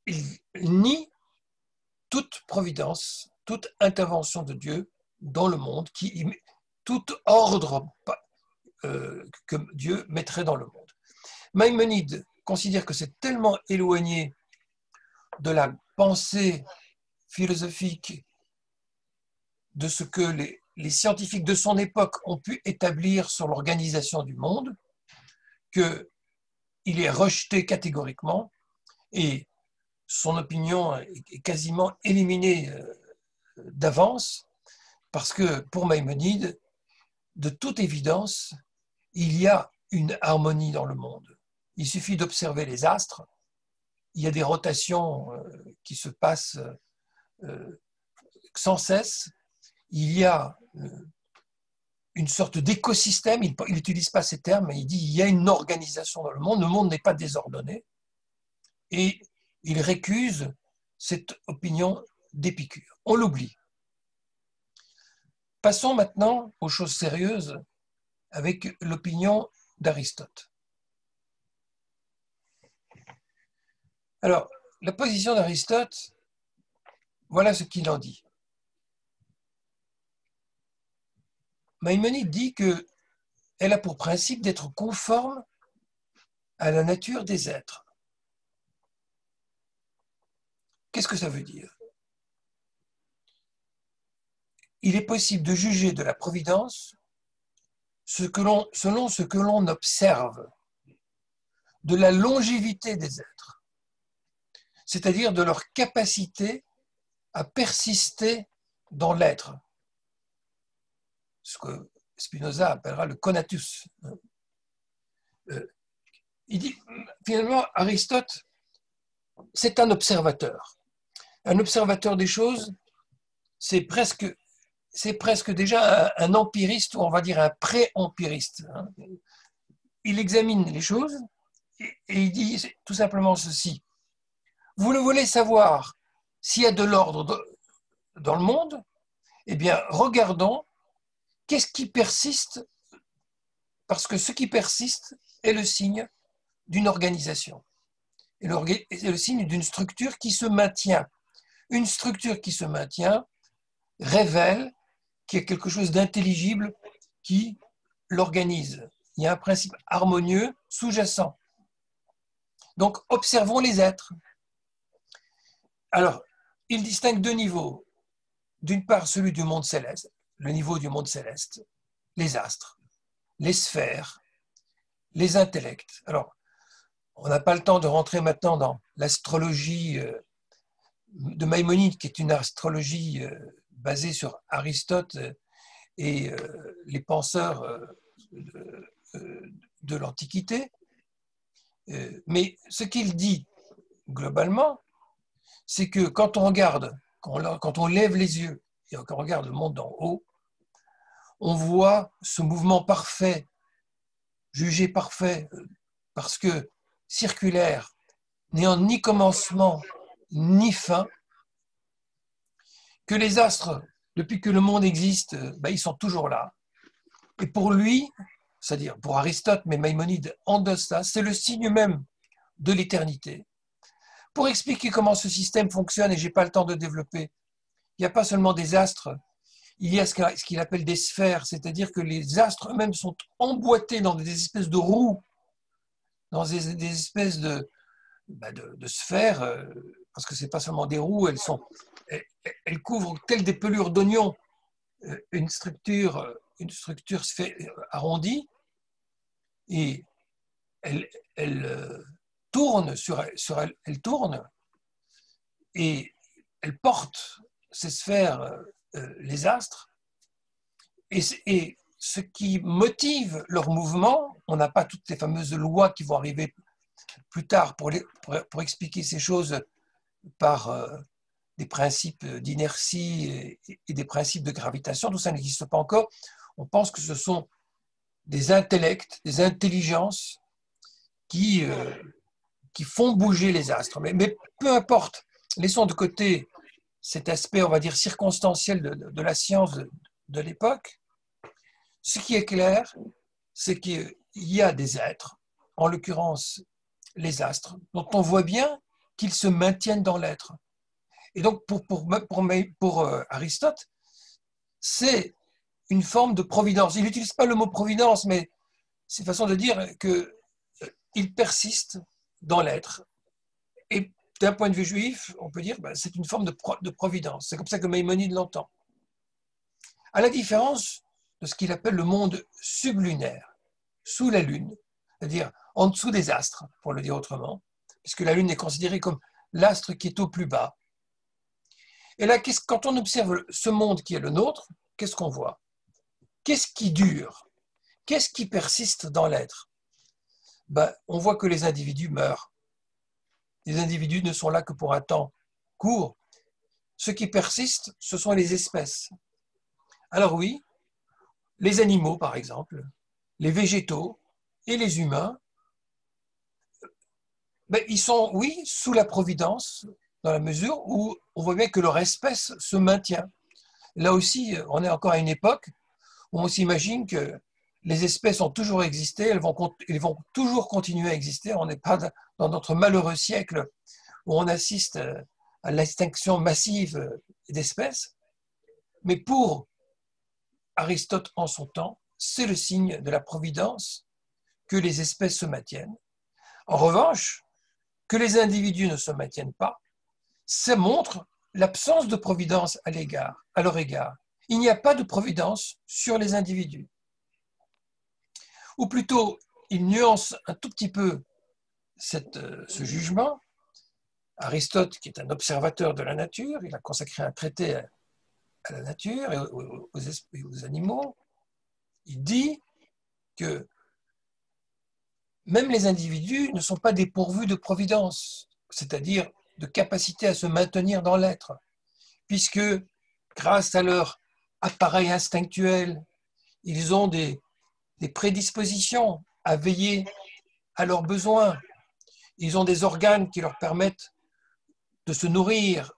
Il nie toute providence, toute intervention de Dieu dans le monde, tout ordre que Dieu mettrait dans le monde. Maïmonide considère que c'est tellement éloigné de la pensée philosophique de ce que les scientifiques de son époque ont pu établir sur l'organisation du monde, qu'il est rejeté catégoriquement et son opinion est quasiment éliminée d'avance, parce que pour Maïmonide, de toute évidence, il y a une harmonie dans le monde. Il suffit d'observer les astres, il y a des rotations qui se passent sans cesse, il y a une sorte d'écosystème, il n'utilise pas ces termes, mais il dit qu'il y a une organisation dans le monde n'est pas désordonné, et il récuse cette opinion d'Épicure. On l'oublie. Passons maintenant aux choses sérieuses avec l'opinion d'Aristote. Alors, la position d'Aristote, voilà ce qu'il en dit. Maïmonide dit qu'elle a pour principe d'être conforme à la nature des êtres. Qu'est-ce que ça veut dire? Il est possible de juger de la providence selon ce que l'on observe de la longévité des êtres, c'est-à-dire de leur capacité à persister dans l'être, ce que Spinoza appellera le conatus. Il dit, finalement, Aristote, c'est un observateur. Un observateur des choses, c'est presque déjà un empiriste, ou on va dire un pré-empiriste. Il examine les choses et il dit tout simplement ceci. Vous le voulez savoir s'il y a de l'ordre dans le monde? Eh bien, regardons qu'est-ce qui persiste, parce que ce qui persiste est le signe d'une organisation, et le signe d'une structure qui se maintient. Une structure qui se maintient révèle qu'il y a quelque chose d'intelligible qui l'organise. Il y a un principe harmonieux sous-jacent. Donc, observons les êtres. Alors, il distingue deux niveaux. D'une part, celui du monde céleste, le niveau du monde céleste, les astres, les sphères, les intellects. Alors, on n'a pas le temps de rentrer maintenant dans l'astrologie de Maïmonide, qui est une astrologie basée sur Aristote et les penseurs de l'Antiquité. Mais ce qu'il dit globalement, c'est que quand on regarde, quand on lève les yeux et qu'on regarde le monde d'en haut, on voit ce mouvement parfait, jugé parfait, parce que circulaire, n'ayant ni commencement ni fin, que les astres, depuis que le monde existe, ils sont toujours là. Et pour lui, c'est-à-dire pour Aristote, mais Maïmonide endosse ça, c'est le signe même de l'éternité. Pour expliquer comment ce système fonctionne, et je n'ai pas le temps de développer, il n'y a pas seulement des astres, il y a ce qu'il appelle des sphères, c'est-à-dire que les astres eux-mêmes sont emboîtés dans des espèces de roues, dans des espèces de sphères, parce que ce n'est pas seulement des roues, elles couvrent, telles des pelures d'oignon, une structure arrondie, et elles tournent et elles portent ces sphères, les astres, et ce qui motive leur mouvement, on n'a pas toutes les fameuses lois qui vont arriver plus tard pour expliquer ces choses par des principes d'inertie et des principes de gravitation, tout ça n'existe pas encore. On pense que ce sont des intellects, des intelligences qui font bouger les astres. Mais peu importe, laissons de côté cet aspect, on va dire, circonstanciel de la science de l'époque. Ce qui est clair, c'est qu'il y a des êtres, en l'occurrence les astres, dont on voit bien qu'ils se maintiennent dans l'être. Et donc, pour Aristote, c'est une forme de providence. Il n'utilise pas le mot providence, mais c'est une façon de dire qu'il persiste dans l'être. Et d'un point de vue juif, on peut dire que c'est une forme de providence. C'est comme ça que Maïmonide l'entend. À la différence de ce qu'il appelle le monde sublunaire, sous la Lune, c'est-à-dire en dessous des astres, pour le dire autrement, puisque la Lune est considérée comme l'astre qui est au plus bas. Et là, quand on observe ce monde qui est le nôtre, qu'est-ce qu'on voit? Qu'est-ce qui dure? Qu'est-ce qui persiste dans l'être? On voit que les individus meurent. Les individus ne sont là que pour un temps court. Ce qui persiste, ce sont les espèces. Alors oui, les animaux, par exemple, les végétaux et les humains, ils sont, oui, sous la providence, dans la mesure où on voit bien que leur espèce se maintient. Là aussi, on est encore à une époque où on s'imagine que les espèces ont toujours existé, elles vont toujours continuer à exister. On n'est pas dans notre malheureux siècle où on assiste à l'extinction massive d'espèces. Mais pour Aristote en son temps, c'est le signe de la providence que les espèces se maintiennent. En revanche, que les individus ne se maintiennent pas, ça montre l'absence de providence à leur égard. Il n'y a pas de providence sur les individus. Ou plutôt, il nuance un tout petit peu ce jugement. Aristote, qui est un observateur de la nature, il a consacré un traité à la nature et aux animaux, il dit que même les individus ne sont pas dépourvus de providence, c'est-à-dire de capacité à se maintenir dans l'être, puisque grâce à leur appareil instinctuel, ils ont des prédispositions à veiller à leurs besoins. Ils ont des organes qui leur permettent de se nourrir,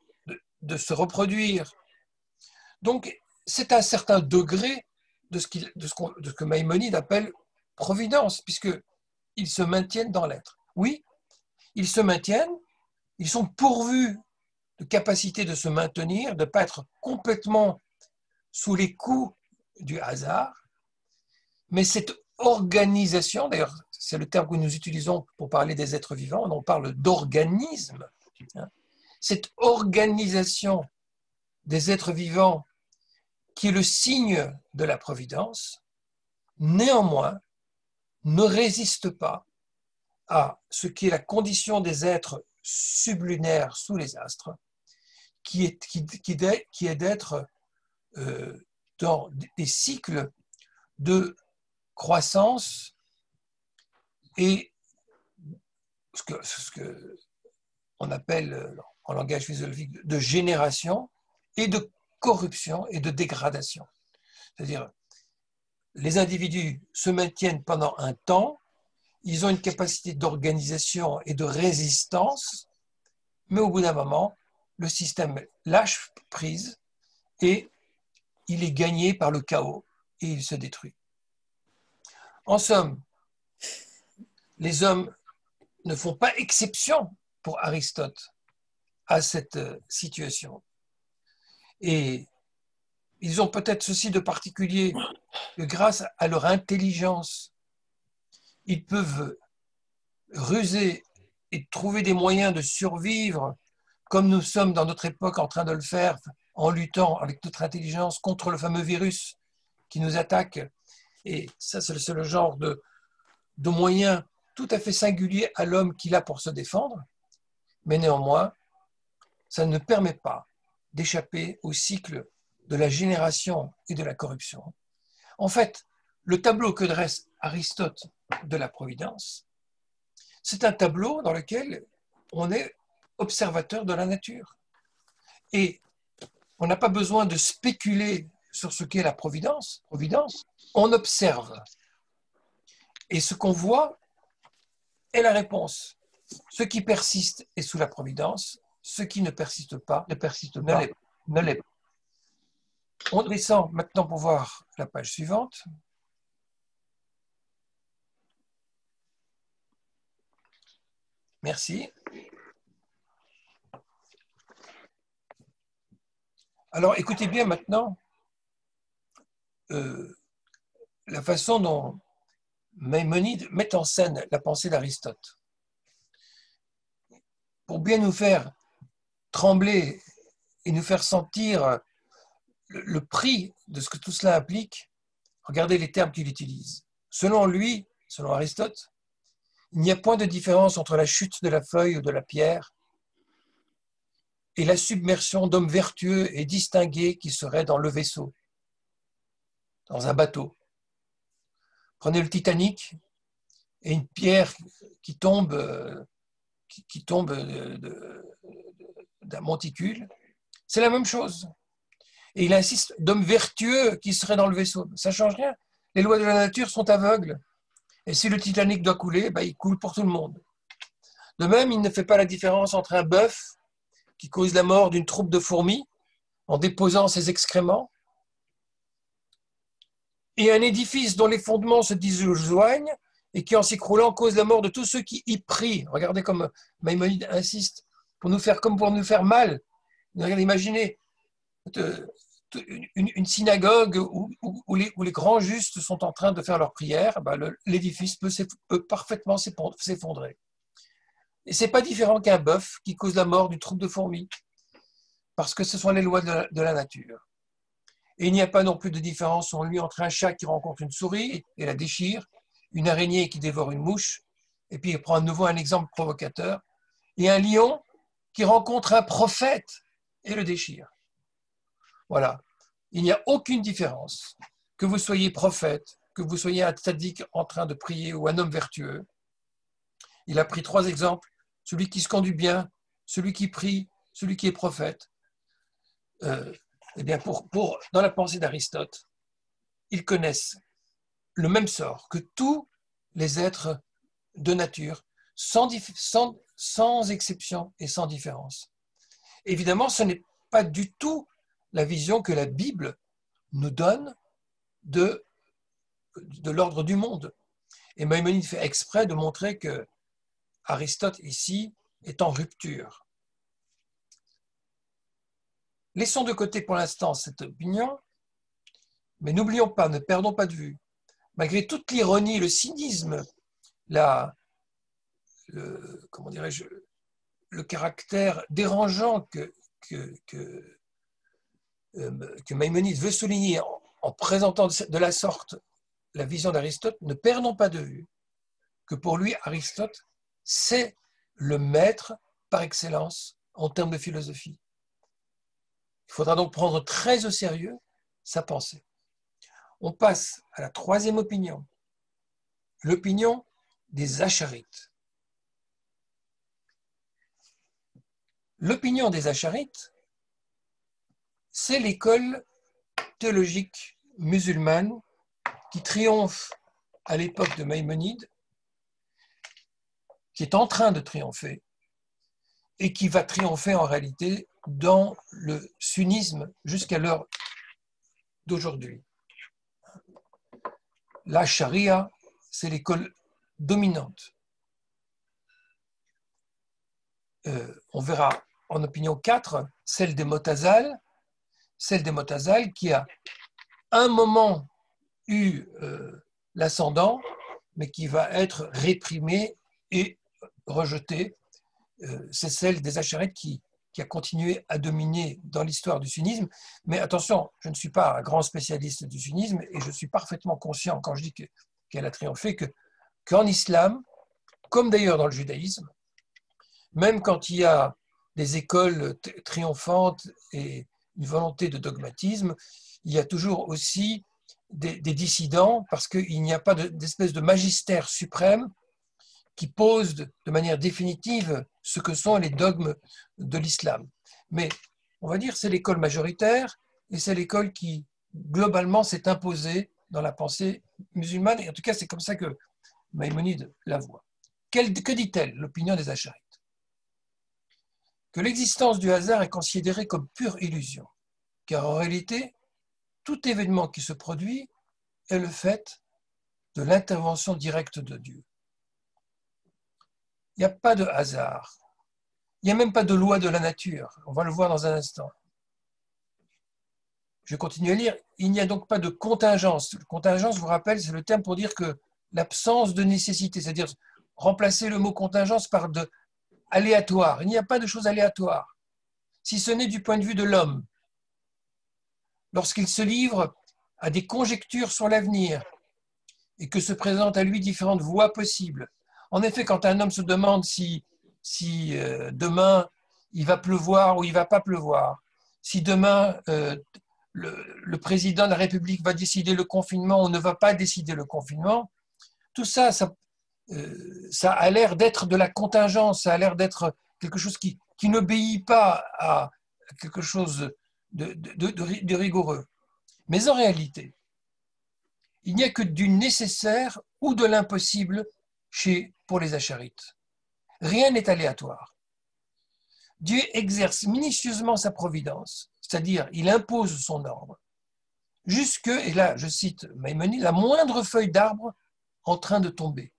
de se reproduire. Donc, c'est un certain degré de ce que Maïmonide appelle providence, puisqu'ils se maintiennent dans l'être. Oui, ils se maintiennent, ils sont pourvus de capacité de se maintenir, de ne pas être complètement sous les coups du hasard, mais cette organisation, d'ailleurs, c'est le terme que nous utilisons pour parler des êtres vivants, on parle d'organisme, cette organisation des êtres vivants qui est le signe de la providence, néanmoins, ne résiste pas à ce qui est la condition des êtres sublunaires sous les astres, qui est d'être dans des cycles de croissance et ce que on appelle en langage physiologique de génération et de corruption et de dégradation. C'est-à-dire, les individus se maintiennent pendant un temps, ils ont une capacité d'organisation et de résistance, mais au bout d'un moment, le système lâche prise et il est gagné par le chaos et il se détruit. En somme, les hommes ne font pas exception pour Aristote à cette situation. Et ils ont peut-être ceci de particulier que grâce à leur intelligence, ils peuvent ruser et trouver des moyens de survivre comme nous sommes dans notre époque en train de le faire en luttant avec notre intelligence contre le fameux virus qui nous attaque. Et ça, c'est le genre de moyens tout à fait singulier à l'homme qu'il a pour se défendre. Mais néanmoins, ça ne permet pas d'échapper au cycle de la génération et de la corruption. En fait, le tableau que dresse Aristote de la Providence, c'est un tableau dans lequel on est observateur de la nature. Et on n'a pas besoin de spéculer sur ce qu'est la providence. On observe. Et ce qu'on voit est la réponse. Ce qui persiste est sous la providence, ce qui ne persiste pas, ne l'est pas. On descend maintenant pour voir la page suivante. Merci. Alors, écoutez bien maintenant la façon dont Maïmonide met en scène la pensée d'Aristote. Pour bien nous faire trembler et nous faire sentir le prix de ce que tout cela implique, regardez les termes qu'il utilise. Selon lui, selon Aristote, il n'y a point de différence entre la chute de la feuille ou de la pierre et la submersion d'hommes vertueux et distingués qui seraient dans le vaisseau, dans un bateau. Prenez le Titanic et une pierre qui tombe d'un monticule, c'est la même chose. Et il insiste d'hommes vertueux qui seraient dans le vaisseau. Ça ne change rien. Les lois de la nature sont aveugles. Et si le Titanic doit couler, il coule pour tout le monde. De même, il ne fait pas la différence entre un bœuf qui cause la mort d'une troupe de fourmis en déposant ses excréments et un édifice dont les fondements se disjoignent et qui, en s'écroulant, cause la mort de tous ceux qui y prient. Regardez comme Maïmonide insiste, pour nous faire mal. Regardez, imaginez une synagogue où les grands justes sont en train de faire leur prière, l'édifice peut parfaitement s'effondrer. Et ce n'est pas différent qu'un bœuf qui cause la mort d'une troupe de fourmis, parce que ce sont les lois de la nature. Et il n'y a pas non plus de différence entre un chat qui rencontre une souris et la déchire, une araignée qui dévore une mouche, et puis il prend à nouveau un exemple provocateur, et un lion qui rencontre un prophète et le déchire. Voilà. Il n'y a aucune différence. Que vous soyez prophète, que vous soyez un tzaddik en train de prier ou un homme vertueux. Il a pris 3 exemples. Celui qui se conduit bien, celui qui prie, celui qui est prophète. Eh bien, dans la pensée d'Aristote, ils connaissent le même sort que tous les êtres de nature, sans exception et sans différence. Évidemment, ce n'est pas du tout la vision que la Bible nous donne de l'ordre du monde. Et Maïmonide fait exprès de montrer que Aristote, ici, est en rupture. Laissons de côté pour l'instant cette opinion, mais n'oublions pas, ne perdons pas de vue, malgré toute l'ironie, le cynisme, le caractère dérangeant que Maïmonide veut souligner en présentant de la sorte la vision d'Aristote, ne perdons pas de vue que pour lui, Aristote, c'est le maître par excellence en termes de philosophie. Il faudra donc prendre très au sérieux sa pensée. On passe à la 3e opinion, l'opinion des Acharites. L'opinion des Acharites, c'est l'école théologique musulmane qui triomphe à l'époque de Maïmonide, qui est en train de triompher et qui va triompher en réalité dans le sunnisme jusqu'à l'heure d'aujourd'hui. La charia, c'est l'école dominante. On verra en opinion 4, celle des Motazal qui a un moment eu l'ascendant, mais qui va être réprimée et rejetée. C'est celle des Acharites qui a continué à dominer dans l'histoire du sunnisme. Mais attention, je ne suis pas un grand spécialiste du sunnisme et je suis parfaitement conscient, quand je dis qu'elle a triomphé, qu'en islam, comme d'ailleurs dans le judaïsme, même quand il y a des écoles triomphantes et une volonté de dogmatisme, il y a toujours aussi des dissidents parce qu'il n'y a pas d'espèce de magistère suprême qui pose de manière définitive ce que sont les dogmes de l'islam. Mais on va dire que c'est l'école majoritaire et c'est l'école qui, globalement, s'est imposée dans la pensée musulmane. Et en tout cas, c'est comme ça que Maïmonide la voit. Que dit-elle, l'opinion des Acharites? Que l'existence du hasard est considérée comme pure illusion, car en réalité, tout événement qui se produit est le fait de l'intervention directe de Dieu. Il n'y a pas de hasard. Il n'y a même pas de loi de la nature. On va le voir dans un instant. Je continue à lire. Il n'y a donc pas de contingence. Contingence, je vous rappelle, c'est le terme pour dire que l'absence de nécessité, c'est-à-dire remplacer le mot contingence par de aléatoire. Il n'y a pas de chose aléatoire, si ce n'est du point de vue de l'homme. Lorsqu'il se livre à des conjectures sur l'avenir et que se présentent à lui différentes voies possibles. En effet, quand un homme se demande si demain il va pleuvoir ou il ne va pas pleuvoir, si demain le président de la République va décider le confinement ou ne va pas décider le confinement, tout ça, ça a l'air d'être de la contingence, ça a l'air d'être quelque chose qui n'obéit pas à quelque chose de rigoureux. Mais en réalité, il n'y a que du nécessaire ou de l'impossible pour les Acharites. Rien n'est aléatoire. Dieu exerce minutieusement sa providence, c'est-à-dire il impose son ordre, jusque, et là je cite Maïmonide, la moindre feuille d'arbre en train de tomber.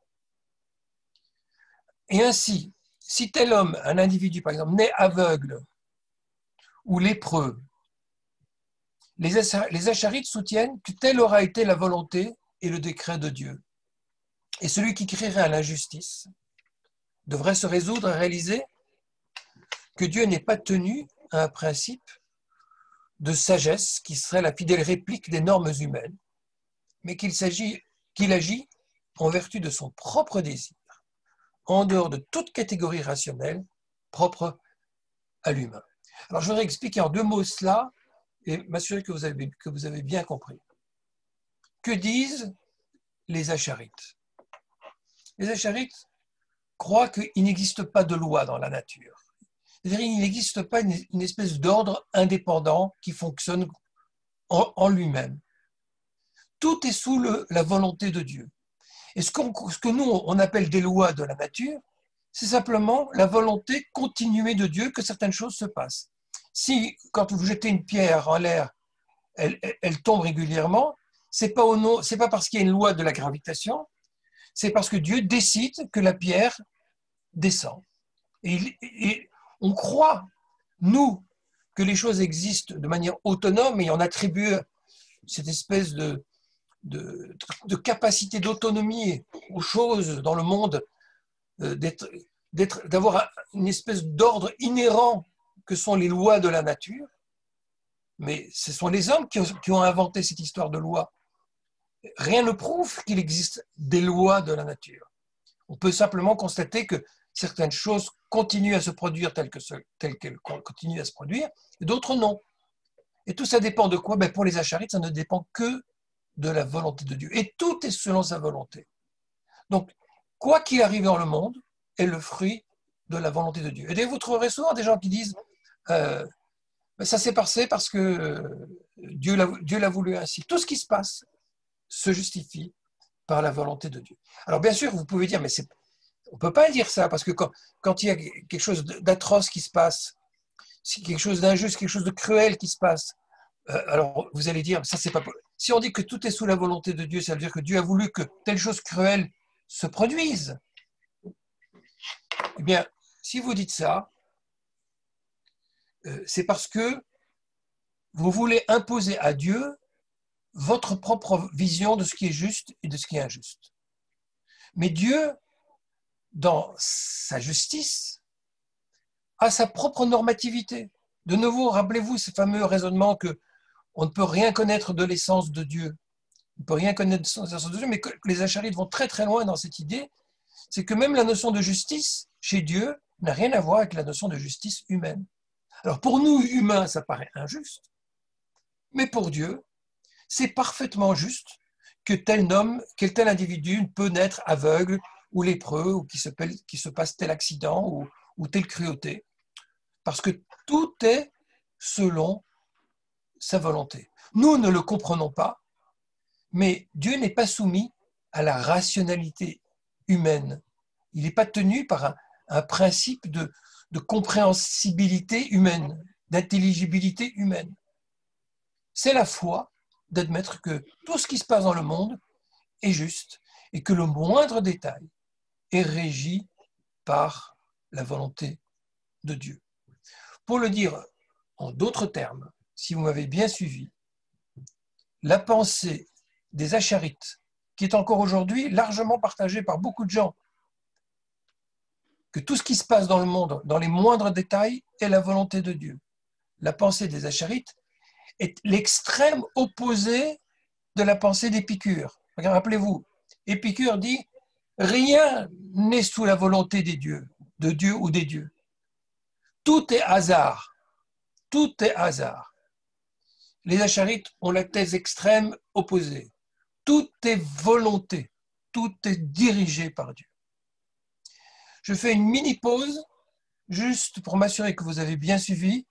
Et ainsi, si tel homme, un individu par exemple, naît aveugle ou lépreux, les Acharites soutiennent que telle aura été la volonté et le décret de Dieu. Et celui qui crierait à l'injustice devrait se résoudre à réaliser que Dieu n'est pas tenu à un principe de sagesse qui serait la fidèle réplique des normes humaines, mais qu'il agit en vertu de son propre désir, en dehors de toute catégorie rationnelle propre à l'humain. Alors je voudrais expliquer en 2 mots cela et m'assurer que vous avez bien compris. Que disent les Acharites? Les Acharites croient qu'il n'existe pas de loi dans la nature. C'est-à-dire qu'il n'existe pas une espèce d'ordre indépendant qui fonctionne en lui-même. Tout est sous la volonté de Dieu. Et ce que nous, on appelle des lois de la nature, c'est simplement la volonté continuée de Dieu que certaines choses se passent. Si, quand vous jetez une pierre en l'air, elle tombe régulièrement, c'est pas parce qu'il y a une loi de la gravitation, c'est parce que Dieu décide que la pierre descend. Et on croit, nous, que les choses existent de manière autonome et on attribue cette espèce de capacité d'autonomie aux choses dans le monde, d'avoir une espèce d'ordre inhérent que sont les lois de la nature. Mais ce sont les hommes qui ont inventé cette histoire de loi. Rien ne prouve qu'il existe des lois de la nature. On peut simplement constater que certaines choses continuent à se produire telles qu'elles continuent à se produire, et d'autres non. Et tout ça dépend de quoi? Pour les Acharites, ça ne dépend que de la volonté de Dieu. Et tout est selon sa volonté. Donc, quoi qu'il arrive dans le monde, est le fruit de la volonté de Dieu. Et vous trouverez souvent des gens qui disent ça s'est passé parce que Dieu l'a voulu ainsi. Tout ce qui se passe se justifie par la volonté de Dieu. Alors bien sûr, vous pouvez dire, mais on ne peut pas dire ça, parce que quand il y a quelque chose d'atroce qui se passe, si quelque chose d'injuste, quelque chose de cruel qui se passe, alors vous allez dire, ça c'est pas possible. Si on dit que tout est sous la volonté de Dieu, ça veut dire que Dieu a voulu que telle chose cruelle se produise. Eh bien, si vous dites ça, c'est parce que vous voulez imposer à Dieu votre propre vision de ce qui est juste et de ce qui est injuste. Mais Dieu, dans sa justice, a sa propre normativité. De nouveau, rappelez-vous ce fameux raisonnement que on ne peut rien connaître de l'essence de Dieu. On ne peut rien connaître de l'essence de Dieu, mais que les Acharites vont très très loin dans cette idée, c'est que même la notion de justice, chez Dieu, n'a rien à voir avec la notion de justice humaine. Alors pour nous, humains, ça paraît injuste, mais pour Dieu, c'est parfaitement juste que tel individu peut naître aveugle ou lépreux, ou qu'il se passe tel accident ou telle cruauté, parce que tout est selon sa volonté. Nous ne le comprenons pas, mais Dieu n'est pas soumis à la rationalité humaine. Il n'est pas tenu par un principe de compréhensibilité humaine, d'intelligibilité humaine. C'est la foi d'admettre que tout ce qui se passe dans le monde est juste et que le moindre détail est régi par la volonté de Dieu. Pour le dire en d'autres termes, si vous m'avez bien suivi, la pensée des Acharites, qui est encore aujourd'hui largement partagée par beaucoup de gens, que tout ce qui se passe dans le monde, dans les moindres détails, est la volonté de Dieu. La pensée des Acharites est l'extrême opposé de la pensée d'Épicure. Rappelez-vous, Épicure dit « Rien n'est sous la volonté des dieux, de Dieu ou des dieux. Tout est hasard. Tout est hasard. » Les Acharites ont la thèse extrême opposée. Tout est volonté. Tout est dirigé par Dieu. Je fais une mini-pause, juste pour m'assurer que vous avez bien suivi,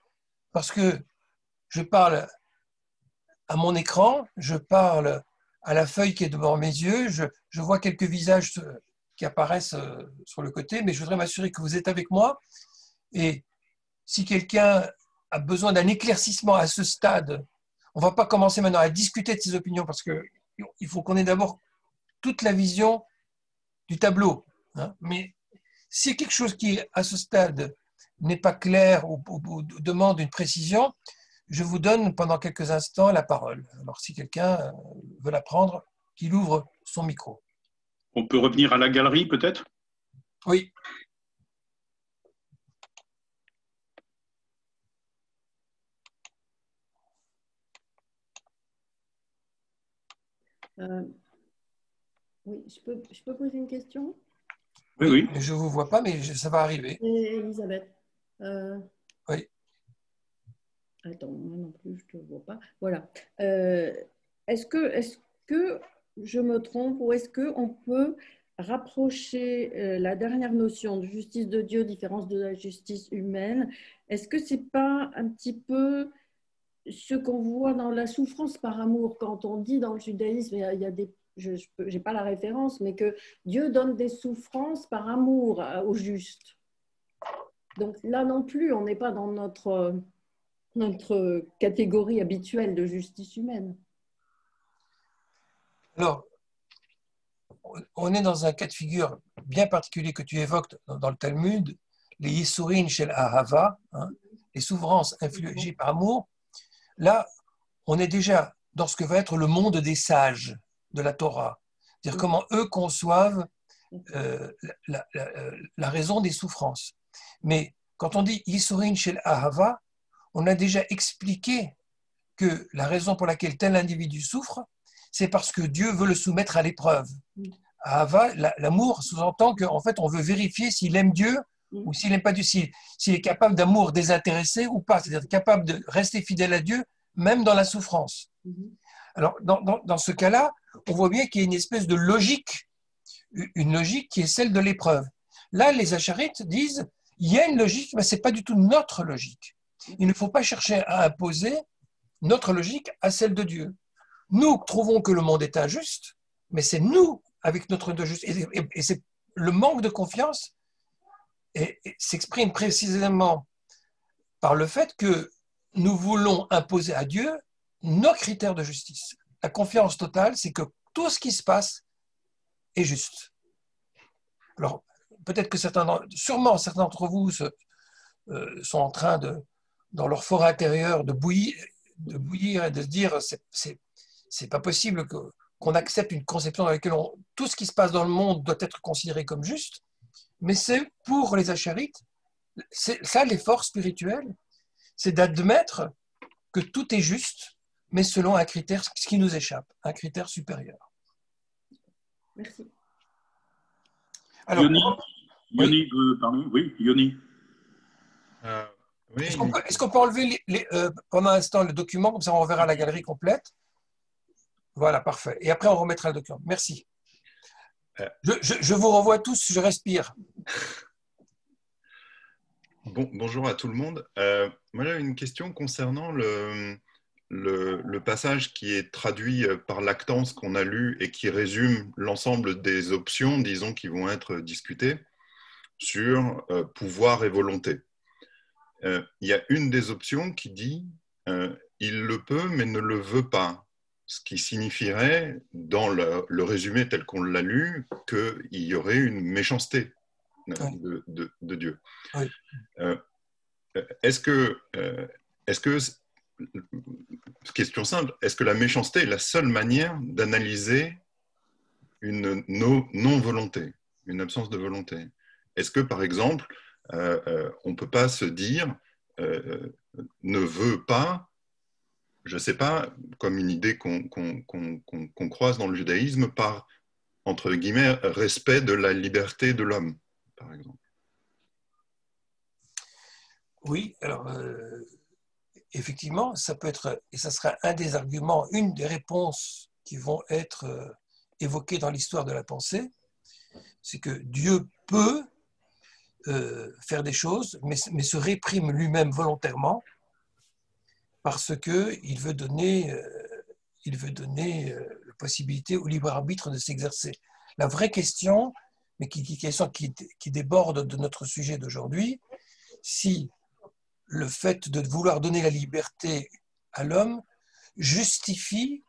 parce que je parle à mon écran, je parle à la feuille qui est devant mes yeux, je vois quelques visages qui apparaissent sur le côté, mais je voudrais m'assurer que vous êtes avec moi. Et si quelqu'un a besoin d'un éclaircissement à ce stade, on ne va pas commencer maintenant à discuter de ses opinions, parce qu'il faut qu'on ait d'abord toute la vision du tableau. Hein. Mais si quelque chose qui, à ce stade, n'est pas clair ou demande une précision, je vous donne pendant quelques instants la parole. Alors, si quelqu'un veut la prendre, qu'il ouvre son micro. On peut revenir à la galerie, peut-être? Oui. Oui, je peux poser une question? Oui, oui. Je ne vous vois pas, mais ça va arriver. Et Elisabeth. Oui. Attends, moi non plus, je ne te vois pas. Voilà. Est-ce que je me trompe ou est-ce qu'on peut rapprocher la dernière notion de justice de Dieu, différence de la justice humaine? Est-ce que ce n'est pas un petit peu ce qu'on voit dans la souffrance par amour quand on dit dans le judaïsme, il y a des, je n'ai pas la référence, mais que Dieu donne des souffrances par amour au juste. Donc là non plus, on n'est pas dans notre catégorie habituelle de justice humaine. Alors, on est dans un cas de figure bien particulier que tu évoques dans le Talmud, les Yisurin shel Ahava, hein, les souffrances infligées par amour. Là, on est déjà dans ce que va être le monde des sages de la Torah. C'est-à-dire comment eux conçoivent la raison des souffrances. Mais quand on dit Yisurin shel Ahava, on a déjà expliqué que la raison pour laquelle tel individu souffre, c'est parce que Dieu veut le soumettre à l'épreuve. Ahava, l'amour sous-entend qu'en fait, on veut vérifier s'il aime Dieu ou s'il n'aime pas Dieu, s'il est capable d'amour désintéressé ou pas, c'est-à-dire capable de rester fidèle à Dieu, même dans la souffrance. Alors, dans ce cas-là, on voit bien qu'il y a une espèce de logique, une logique qui est celle de l'épreuve. Là, les Acharites disent, il y a une logique, mais ce n'est pas du tout notre logique. Il ne faut pas chercher à imposer notre logique à celle de Dieu. Nous trouvons que le monde est injuste, mais c'est nous, avec notre injustice, et c'est le manque de confiance et s'exprime précisément par le fait que nous voulons imposer à Dieu nos critères de justice. La confiance totale, c'est que tout ce qui se passe est juste. Alors, peut-être que sûrement certains d'entre vous sont en train dans leur forêt intérieure de bouillir et de se dire c'est pas possible qu'on accepte une conception dans laquelle tout ce qui se passe dans le monde doit être considéré comme juste, mais c'est pour les Acharites, ça l'effort spirituel, c'est d'admettre que tout est juste, mais selon un critère qui nous échappe, un critère supérieur. Merci. Alors, Yoni veut parler. Oui, Yoni. Oui, Est-ce qu'on peut enlever pendant un instant le document, comme ça on verra la galerie complète? Voilà, parfait. Et après, on remettra le document. Merci. Je vous revois tous, je respire. Bonjour à tout le monde. Moi, j'avais une question concernant le passage qui est traduit par Lactance qu'on a lu et qui résume l'ensemble des options, disons, qui vont être discutées sur pouvoir et volonté. Il y a une des options qui dit il le peut mais ne le veut pas, ce qui signifierait, dans le résumé tel qu'on l'a lu, qu'il y aurait une méchanceté de Dieu. Oui. Est-ce que, question simple, est-ce que la méchanceté est la seule manière d'analyser une non-volonté, une absence de volonté? Est-ce que, par exemple, on ne peut pas se dire ne veut pas, je ne sais pas, comme une idée qu'on croise dans le judaïsme par, entre guillemets, respect de la liberté de l'homme, par exemple? Oui, alors effectivement, ça peut être, et ça sera un des arguments, une des réponses qui vont être évoquées dans l'histoire de la pensée, c'est que Dieu peut faire des choses, mais se réprime lui-même volontairement parce qu'il veut donner, la possibilité au libre arbitre de s'exercer. La vraie question, mais qui déborde de notre sujet d'aujourd'hui, si le fait de vouloir donner la liberté à l'homme justifie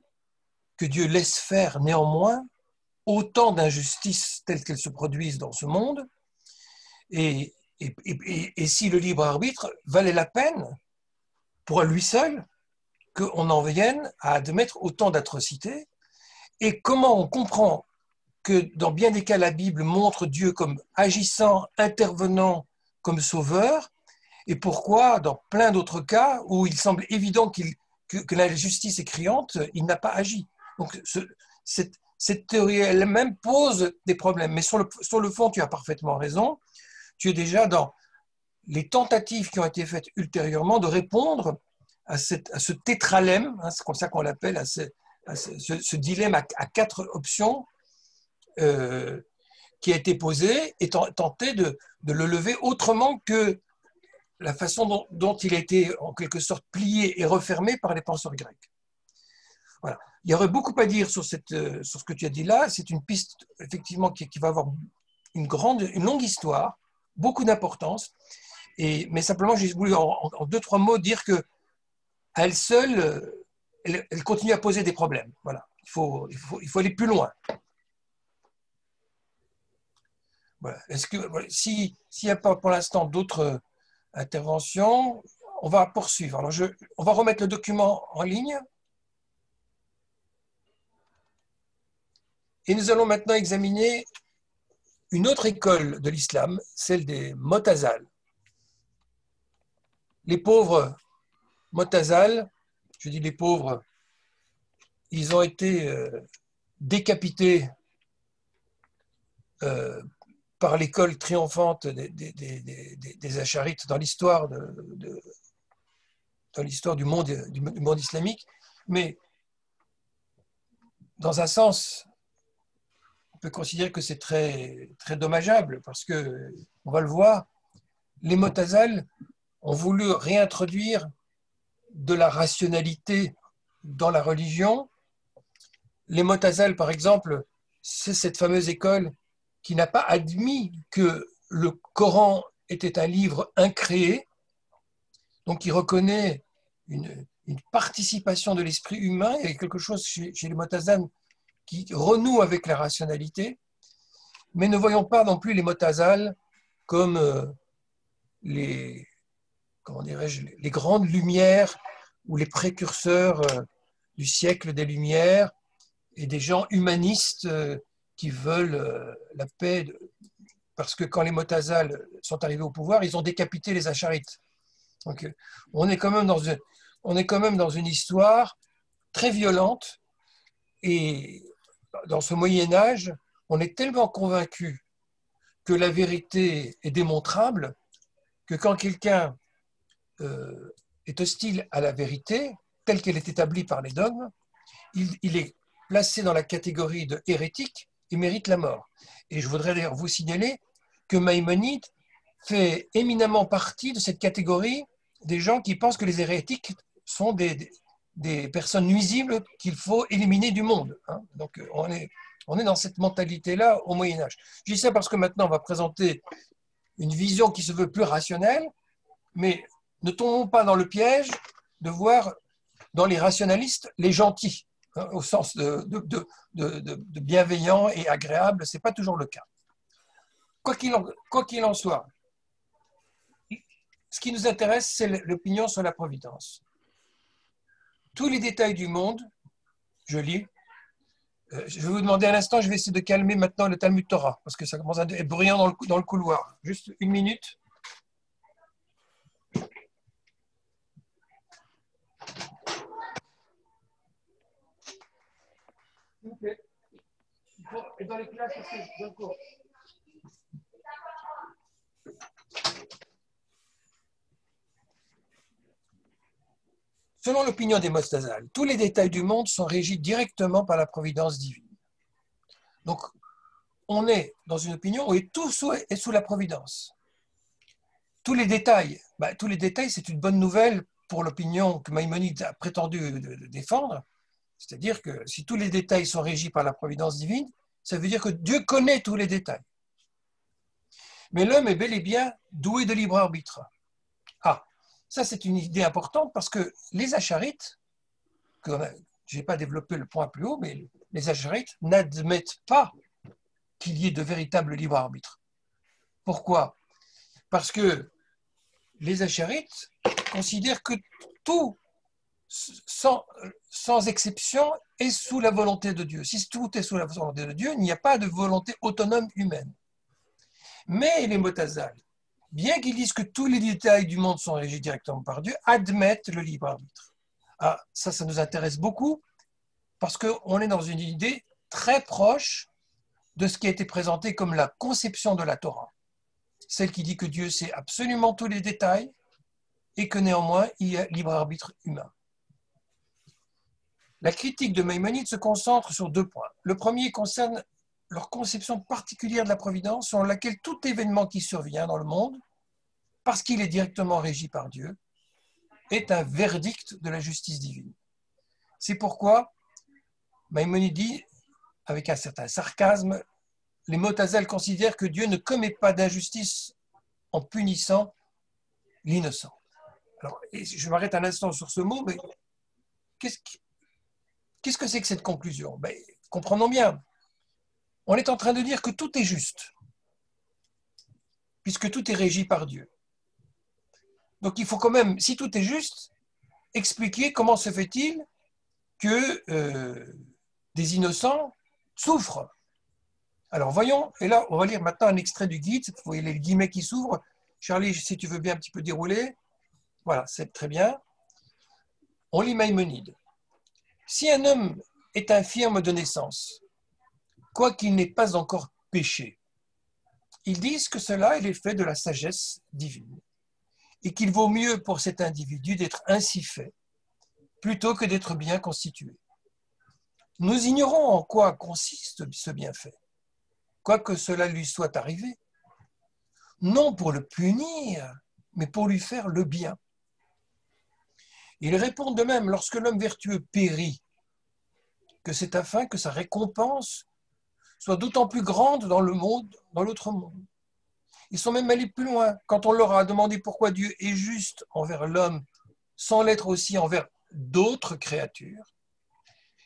que Dieu laisse faire néanmoins autant d'injustices telles qu'elles se produisent dans ce monde, et si le libre arbitre valait la peine pour lui seul qu'on en vienne à admettre autant d'atrocités, et comment on comprend que dans bien des cas la Bible montre Dieu comme agissant, intervenant comme sauveur, et pourquoi dans plein d'autres cas où il semble évident que la justice est criante, il n'a pas agi. Donc cette théorie elle-même pose des problèmes, mais sur le fond tu as parfaitement raison. Tu es déjà dans les tentatives qui ont été faites ultérieurement de répondre à ce tétralemme, hein, c'est comme ça qu'on l'appelle, à ce dilemme à 4 options qui a été posé, et tenter de le lever autrement que la façon dont il a été en quelque sorte plié et refermé par les penseurs grecs. Voilà. Il y aurait beaucoup à dire sur ce que tu as dit là. C'est une piste effectivement qui va avoir une longue histoire, beaucoup d'importance, mais simplement j'ai voulu en 2-3 mots dire que à elle seule, elle continue à poser des problèmes. Voilà. Il faut aller plus loin. Voilà. S'il n'y a pas pour l'instant d'autres interventions, on va poursuivre. Alors on va remettre le document en ligne. Et nous allons maintenant examiner une autre école de l'islam, celle des Motazal. Les pauvres Motazal, je dis les pauvres, ils ont été décapités par l'école triomphante des Acharites dans l'histoire du monde islamique, mais dans un sens, on peut considérer que c'est très, très dommageable parce que, on va le voir, les Motazal ont voulu réintroduire de la rationalité dans la religion. Les Motazal, par exemple, c'est cette fameuse école qui n'a pas admis que le Coran était un livre incréé, donc il reconnaît une participation de l'esprit humain. Il y a quelque chose chez les Motazal qui renoue avec la rationalité, mais ne voyons pas non plus les Motazal comme les grandes lumières ou les précurseurs du siècle des Lumières et des gens humanistes qui veulent la paix, parce que quand les Motazal sont arrivés au pouvoir, ils ont décapité les Acharites. Donc, on est quand même dans une histoire très violente, et dans ce Moyen-Âge, on est tellement convaincu que la vérité est démontrable, que quand quelqu'un est hostile à la vérité, telle qu'elle est établie par les dogmes, il est placé dans la catégorie de hérétique et mérite la mort. Et je voudrais d'ailleurs vous signaler que Maïmonide fait éminemment partie de cette catégorie des gens qui pensent que les hérétiques sont des personnes nuisibles qu'il faut éliminer du monde. Hein. Donc on est dans cette mentalité-là au Moyen-Âge. Je dis ça parce que maintenant on va présenter une vision qui se veut plus rationnelle, mais ne tombons pas dans le piège de voir dans les rationalistes les gentils, hein, au sens de bienveillant et agréable. Ce n'est pas toujours le cas. Quoi qu'il en soit, ce qui nous intéresse, c'est l'opinion sur la providence. Tous les détails du monde, je lis. Je vais vous demander un instant, je vais essayer de calmer maintenant le Talmud Torah, parce que ça commence à être bruyant dans le couloir. Juste une minute. Okay. Et dans les classes, parce que je donne cours. Selon l'opinion des Mostazal, tous les détails du monde sont régis directement par la providence divine. Donc, on est dans une opinion où tout est sous la providence. Tous les détails, c'est une bonne nouvelle pour l'opinion que Maïmonide a prétendu défendre. C'est-à-dire que si tous les détails sont régis par la providence divine, ça veut dire que Dieu connaît tous les détails. Mais l'homme est bel et bien doué de libre arbitre. Ah, ça c'est une idée importante parce que les Acharites, je n'ai pas développé le point plus haut, mais les Acharites n'admettent pas qu'il y ait de véritable libre arbitre. Pourquoi? Parce que les Acharites considèrent que tout, sans exception, est sous la volonté de Dieu. Si tout est sous la volonté de Dieu, il n'y a pas de volonté autonome humaine. Mais les Motazal, bien qu'ils disent que tous les détails du monde sont régis directement par Dieu, admettent le libre arbitre. Ah, ça nous intéresse beaucoup parce qu'on est dans une idée très proche de ce qui a été présenté comme la conception de la Torah. Celle qui dit que Dieu sait absolument tous les détails et que néanmoins il y a libre arbitre humain. La critique de Maïmonide se concentre sur deux points. Le premier concerne leur conception particulière de la providence, selon laquelle tout événement qui survient dans le monde, parce qu'il est directement régi par Dieu, est un verdict de la justice divine. C'est pourquoi Maïmonide dit, avec un certain sarcasme, les Motazal considèrent que Dieu ne commet pas d'injustice en punissant l'innocent. Alors, je m'arrête un instant sur ce mot, mais qu'est-ce que c'est que cette conclusion? Comprenons bien. On est en train de dire que tout est juste, puisque tout est régi par Dieu. Donc il faut quand même, si tout est juste, expliquer comment se fait-il que des innocents souffrent. Alors voyons, et là on va lire maintenant un extrait du guide, vous voyez les guillemets qui s'ouvrent. Charlie, si tu veux bien un petit peu dérouler. Voilà, c'est très bien. On lit Maïmonide. Si un homme est infirme de naissance, quoiqu'il n'ait pas encore péché, ils disent que cela est l'effet de la sagesse divine et qu'il vaut mieux pour cet individu d'être ainsi fait plutôt que d'être bien constitué. Nous ignorons en quoi consiste ce bienfait, quoique cela lui soit arrivé, non pour le punir, mais pour lui faire le bien. Ils répondent de même, lorsque l'homme vertueux périt, que c'est afin que sa récompense soit d'autant plus grande dans le monde, dans l'autre monde. Ils sont même allés plus loin. Quand on leur a demandé pourquoi Dieu est juste envers l'homme, sans l'être aussi envers d'autres créatures,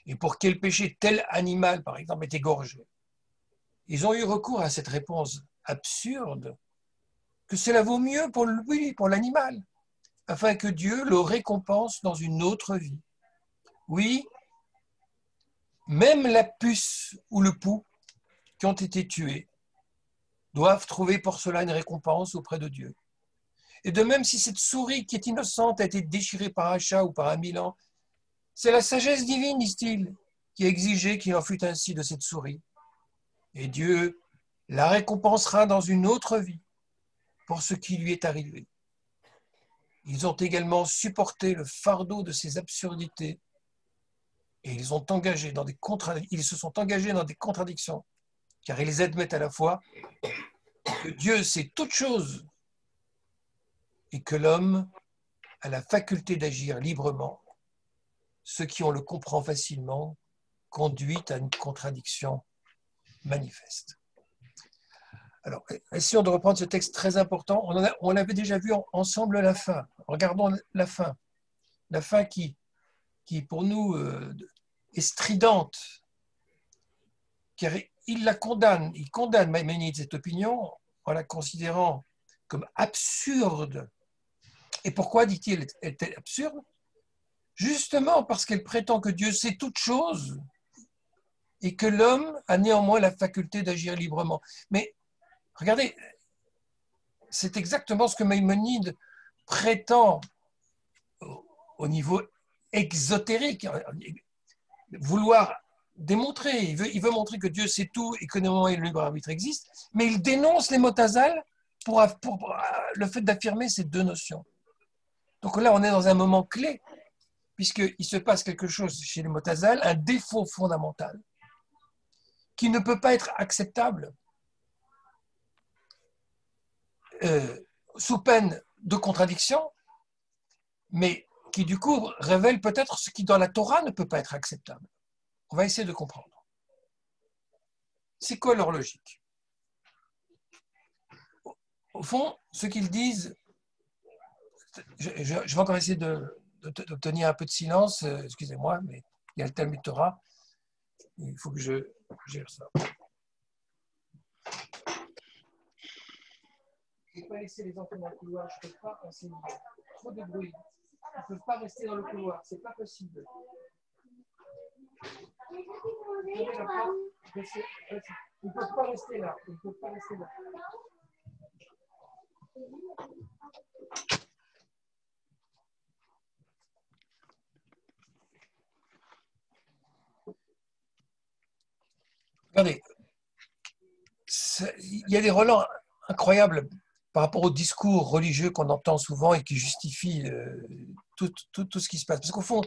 et pour quel péché tel animal, par exemple, est égorgé, ils ont eu recours à cette réponse absurde, que cela vaut mieux pour lui, pour l'animal, afin que Dieu le récompense dans une autre vie. Oui, même la puce ou le pou qui ont été tués doivent trouver pour cela une récompense auprès de Dieu. Et de même, si cette souris qui est innocente a été déchirée par un chat ou par un milan, c'est la sagesse divine, disent-ils, qui a exigé qu'il en fût ainsi de cette souris. Et Dieu la récompensera dans une autre vie pour ce qui lui est arrivé. Ils ont également supporté le fardeau de ces absurdités et ils se sont engagés dans des contradictions, car ils admettent à la fois que Dieu sait toutes choses et que l'homme a la faculté d'agir librement. Ceux qui on le comprend facilement conduit à une contradiction manifeste. Alors, essayons de reprendre ce texte très important. On avait déjà vu ensemble la fin. Regardons la fin. La fin qui pour nous, est stridente. Car il la condamne. Il condamne Maïmonide cette opinion en la considérant comme absurde. Et pourquoi, dit-il, elle était absurde? Justement parce qu'elle prétend que Dieu sait toutes choses et que l'homme a néanmoins la faculté d'agir librement. Mais regardez, c'est exactement ce que Maïmonide prétend au niveau exotérique, vouloir démontrer. Il veut montrer que Dieu sait tout et que néanmoins le libre arbitre existe, mais il dénonce les Motazal pour le fait d'affirmer ces deux notions. Donc là, on est dans un moment clé, puisqu'il se passe quelque chose chez les Motazal, un défaut fondamental, qui ne peut pas être acceptable sous peine de contradiction, mais qui du coup révèle peut-être ce qui dans la Torah ne peut pas être acceptable. On va essayer de comprendre. C'est quoi leur logique? Au fond, ce qu'ils disent, je vais encore essayer d'obtenir un peu de silence, excusez-moi, mais il y a le Talmud Torah, il faut que je gère ça. Je ne peux pas laisser les enfants dans le couloir, je ne peux pas enseigner. Trop de bruit. Ils ne peuvent pas rester dans le couloir, ce n'est pas possible. Ils ne peuvent pas rester là. Ils ne peuvent pas rester là. Regardez, il y a des relents incroyables par rapport au discours religieux qu'on entend souvent et qui justifie tout ce qui se passe. Parce qu'au fond,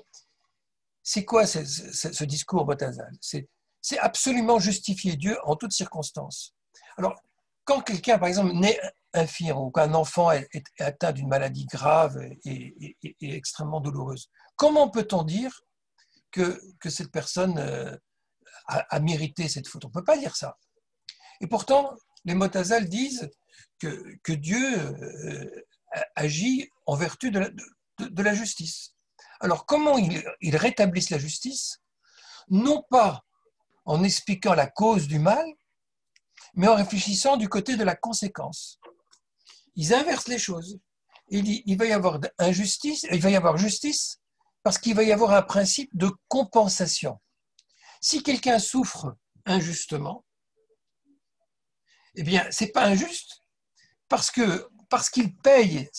c'est quoi ce discours Motazal? C'est absolument justifier Dieu en toutes circonstances. Alors, quand quelqu'un, par exemple, naît infirme ou qu'un enfant est atteint d'une maladie grave et extrêmement douloureuse, comment peut-on dire que cette personne a mérité cette faute? On ne peut pas dire ça. Et pourtant, les Motazal disent que Dieu agit en vertu de la justice. Alors, comment ils rétablissent la justice? Non pas en expliquant la cause du mal, mais en réfléchissant du côté de la conséquence. Ils inversent les choses. Il va y avoir injustice, il va y avoir justice, parce qu'il va y avoir un principe de compensation. Si quelqu'un souffre injustement, eh bien, ce n'est pas injuste, parce qu'il paye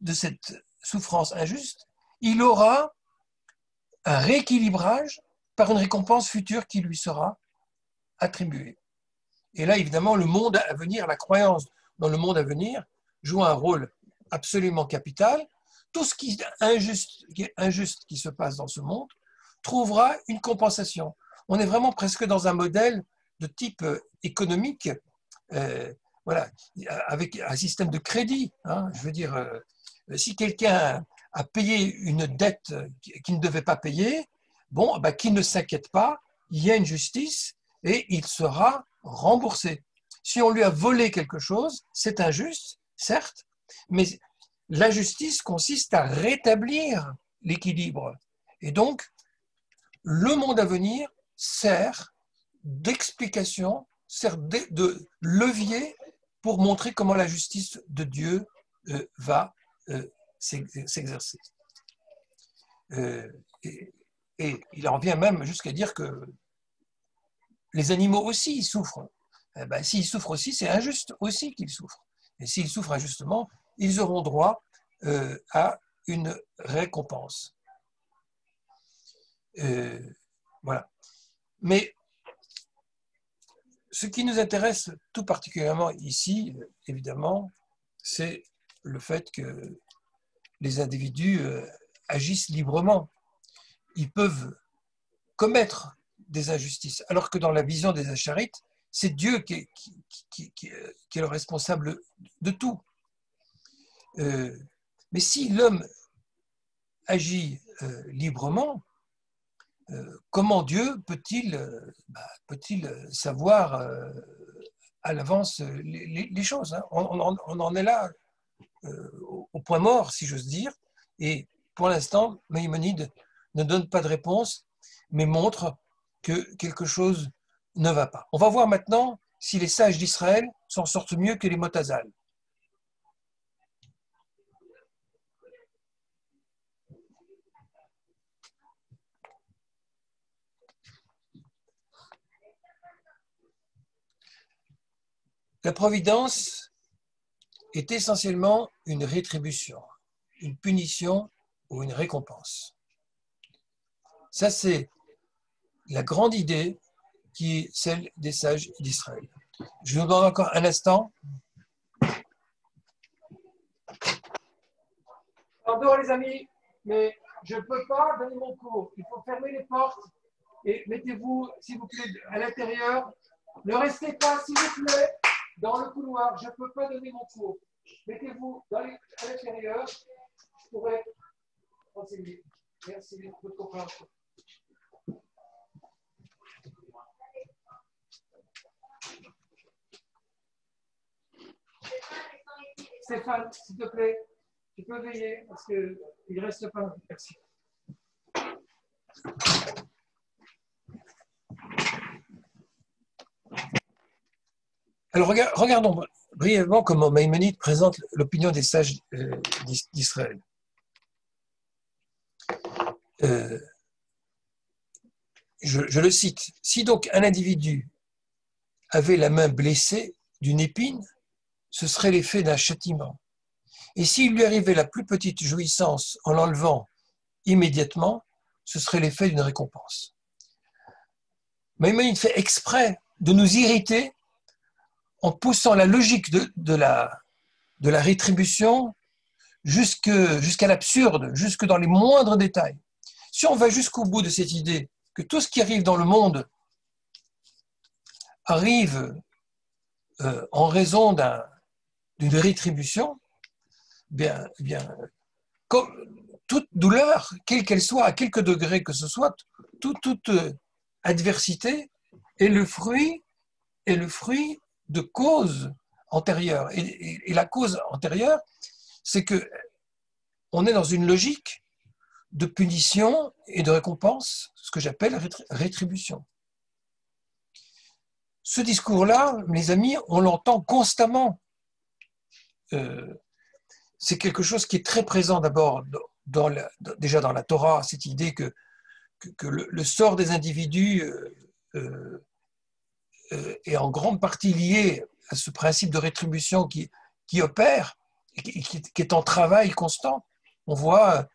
de cette souffrance injuste, il aura un rééquilibrage par une récompense future qui lui sera attribuée. Et là, évidemment, le monde à venir, la croyance dans le monde à venir joue un rôle absolument capital. Tout ce qui est injuste qui se passe dans ce monde trouvera une compensation. On est vraiment presque dans un modèle de type économique, voilà, avec un système de crédit. Hein, je veux dire, si quelqu'un a payé une dette qu'il ne devait pas payer, bon, ben, qu'il ne s'inquiète pas, il y a une justice et il sera remboursé. Si on lui a volé quelque chose, c'est injuste, certes, mais la justice consiste à rétablir l'équilibre. Et donc, le monde à venir sert d'explication, sert de levier pour montrer comment la justice de Dieu va s'exercer. Et il en vient même jusqu'à dire que les animaux aussi souffrent. Eh ben, s'ils souffrent aussi, c'est injuste aussi qu'ils souffrent. Et s'ils souffrent injustement, ils auront droit à une récompense. Voilà. Mais ce qui nous intéresse tout particulièrement ici, évidemment, c'est le fait que les individus agissent librement. Ils peuvent commettre des injustices, alors que dans la vision des Acharites, c'est Dieu qui est le responsable de tout. Mais si l'homme agit librement, comment Dieu peut-il savoir à l'avance les choses, hein? On en est là au point mort, si j'ose dire, et pour l'instant, Maïmonide ne donne pas de réponse, mais montre que quelque chose ne va pas. On va voir maintenant si les sages d'Israël s'en sortent mieux que les Motazal. La providence est essentiellement une rétribution, une punition ou une récompense. Ça, c'est la grande idée qui est celle des sages d'Israël. Je vous demande encore un instant. Pardon les amis, mais je ne peux pas donner mon cours. Il faut fermer les portes et mettez-vous, s'il vous plaît, à l'intérieur. Ne restez pas, s'il vous plaît, dans le couloir. Je ne peux pas donner mon cours. Mettez-vous à l'intérieur. Je pourrais enseigner. Merci de votre compréhension. Stéphane, s'il te plaît, tu peux veiller parce qu'il ne reste pas. Merci. Alors, regardons brièvement comment Maïmonide présente l'opinion des sages d'Israël. Je le cite. « Si donc un individu avait la main blessée d'une épine, ce serait l'effet d'un châtiment. Et s'il lui arrivait la plus petite jouissance en l'enlevant immédiatement, ce serait l'effet d'une récompense. » Maïmonide fait exprès de nous irriter en poussant la logique de la rétribution jusqu'à l'absurde, jusque dans les moindres détails. Si on va jusqu'au bout de cette idée que tout ce qui arrive dans le monde arrive en raison d'une rétribution, bien, comme toute douleur, quelle qu'elle soit, à quelque degré que ce soit, toute adversité est le fruit de causes antérieures. Et la cause antérieure, c'est que on est dans une logique de punition et de récompense, ce que j'appelle rétribution. Ce discours-là, mes amis, on l'entend constamment. C'est quelque chose qui est très présent d'abord déjà dans la Torah, cette idée que le sort des individus est en grande partie lié à ce principe de rétribution qui opère, qui est en travail constant. On voit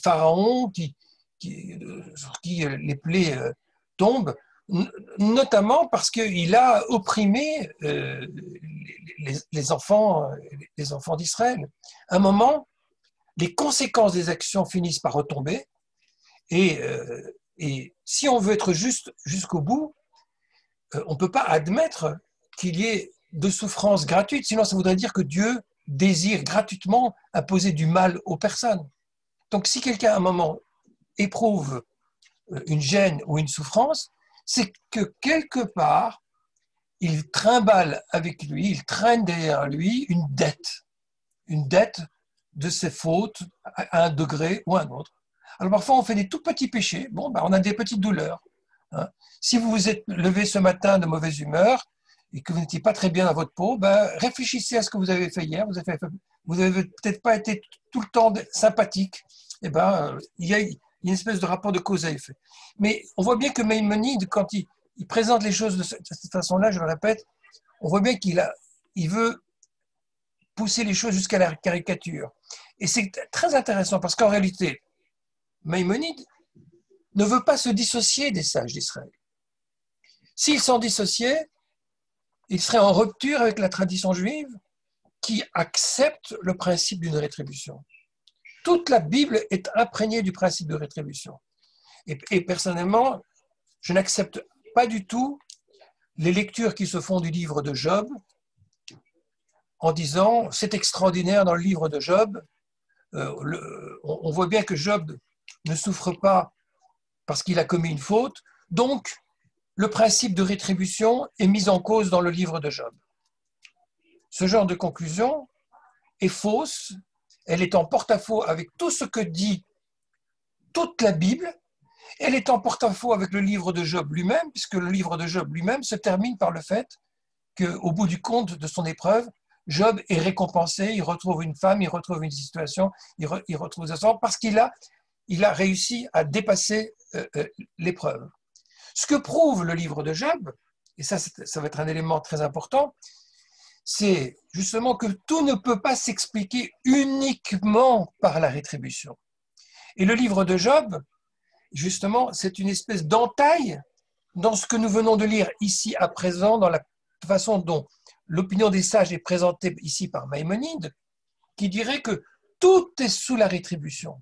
Pharaon sur qui les plaies tombent, notamment parce qu'il a opprimé les enfants d'Israël. À un moment, les conséquences des actions finissent par retomber, et si on veut être juste jusqu'au bout, on ne peut pas admettre qu'il y ait de souffrances gratuites, sinon ça voudrait dire que Dieu désire gratuitement imposer du mal aux personnes. Donc si quelqu'un à un moment éprouve une gêne ou une souffrance, c'est que quelque part, il trimballe avec lui, il traîne derrière lui une dette de ses fautes à un degré ou à un autre. Alors parfois on fait des tout petits péchés, on a des petites douleurs. Hein. Si vous vous êtes levé ce matin de mauvaise humeur et que vous n'étiez pas très bien dans votre peau, réfléchissez à ce que vous avez fait hier. Vous n'avez peut-être pas été tout le temps sympathique. Il y a une espèce de rapport de cause à effet. Mais on voit bien que Maïmonide, quand il présente les choses de cette façon-là, je le répète, on voit bien qu'il veut pousser les choses jusqu'à la caricature. Et c'est très intéressant parce qu'en réalité, Maïmonide ne veut pas se dissocier des sages d'Israël. S'il s'en dissociait, il serait en rupture avec la tradition juive qui accepte le principe d'une rétribution. Toute la Bible est imprégnée du principe de rétribution. Et personnellement, je n'accepte pas du tout les lectures qui se font du livre de Job en disant « c'est extraordinaire dans le livre de Job ». On voit bien que Job ne souffre pas parce qu'il a commis une faute, donc le principe de rétribution est mis en cause dans le livre de Job. Ce genre de conclusion est fausse, elle est en porte-à-faux avec tout ce que dit toute la Bible, elle est en porte-à-faux avec le livre de Job lui-même, puisque le livre de Job lui-même se termine par le fait qu'au bout du compte de son épreuve, Job est récompensé, il retrouve une femme, il retrouve une situation, il retrouve sa sang, parce qu'il a réussi à dépasser l'épreuve. Ce que prouve le livre de Job, et ça va être un élément très important, c'est justement que tout ne peut pas s'expliquer uniquement par la rétribution. Et le livre de Job, justement, c'est une espèce d'entaille dans ce que nous venons de lire ici à présent, dans la façon dont l'opinion des sages est présentée ici par Maïmonide, qui dirait que tout est sous la rétribution.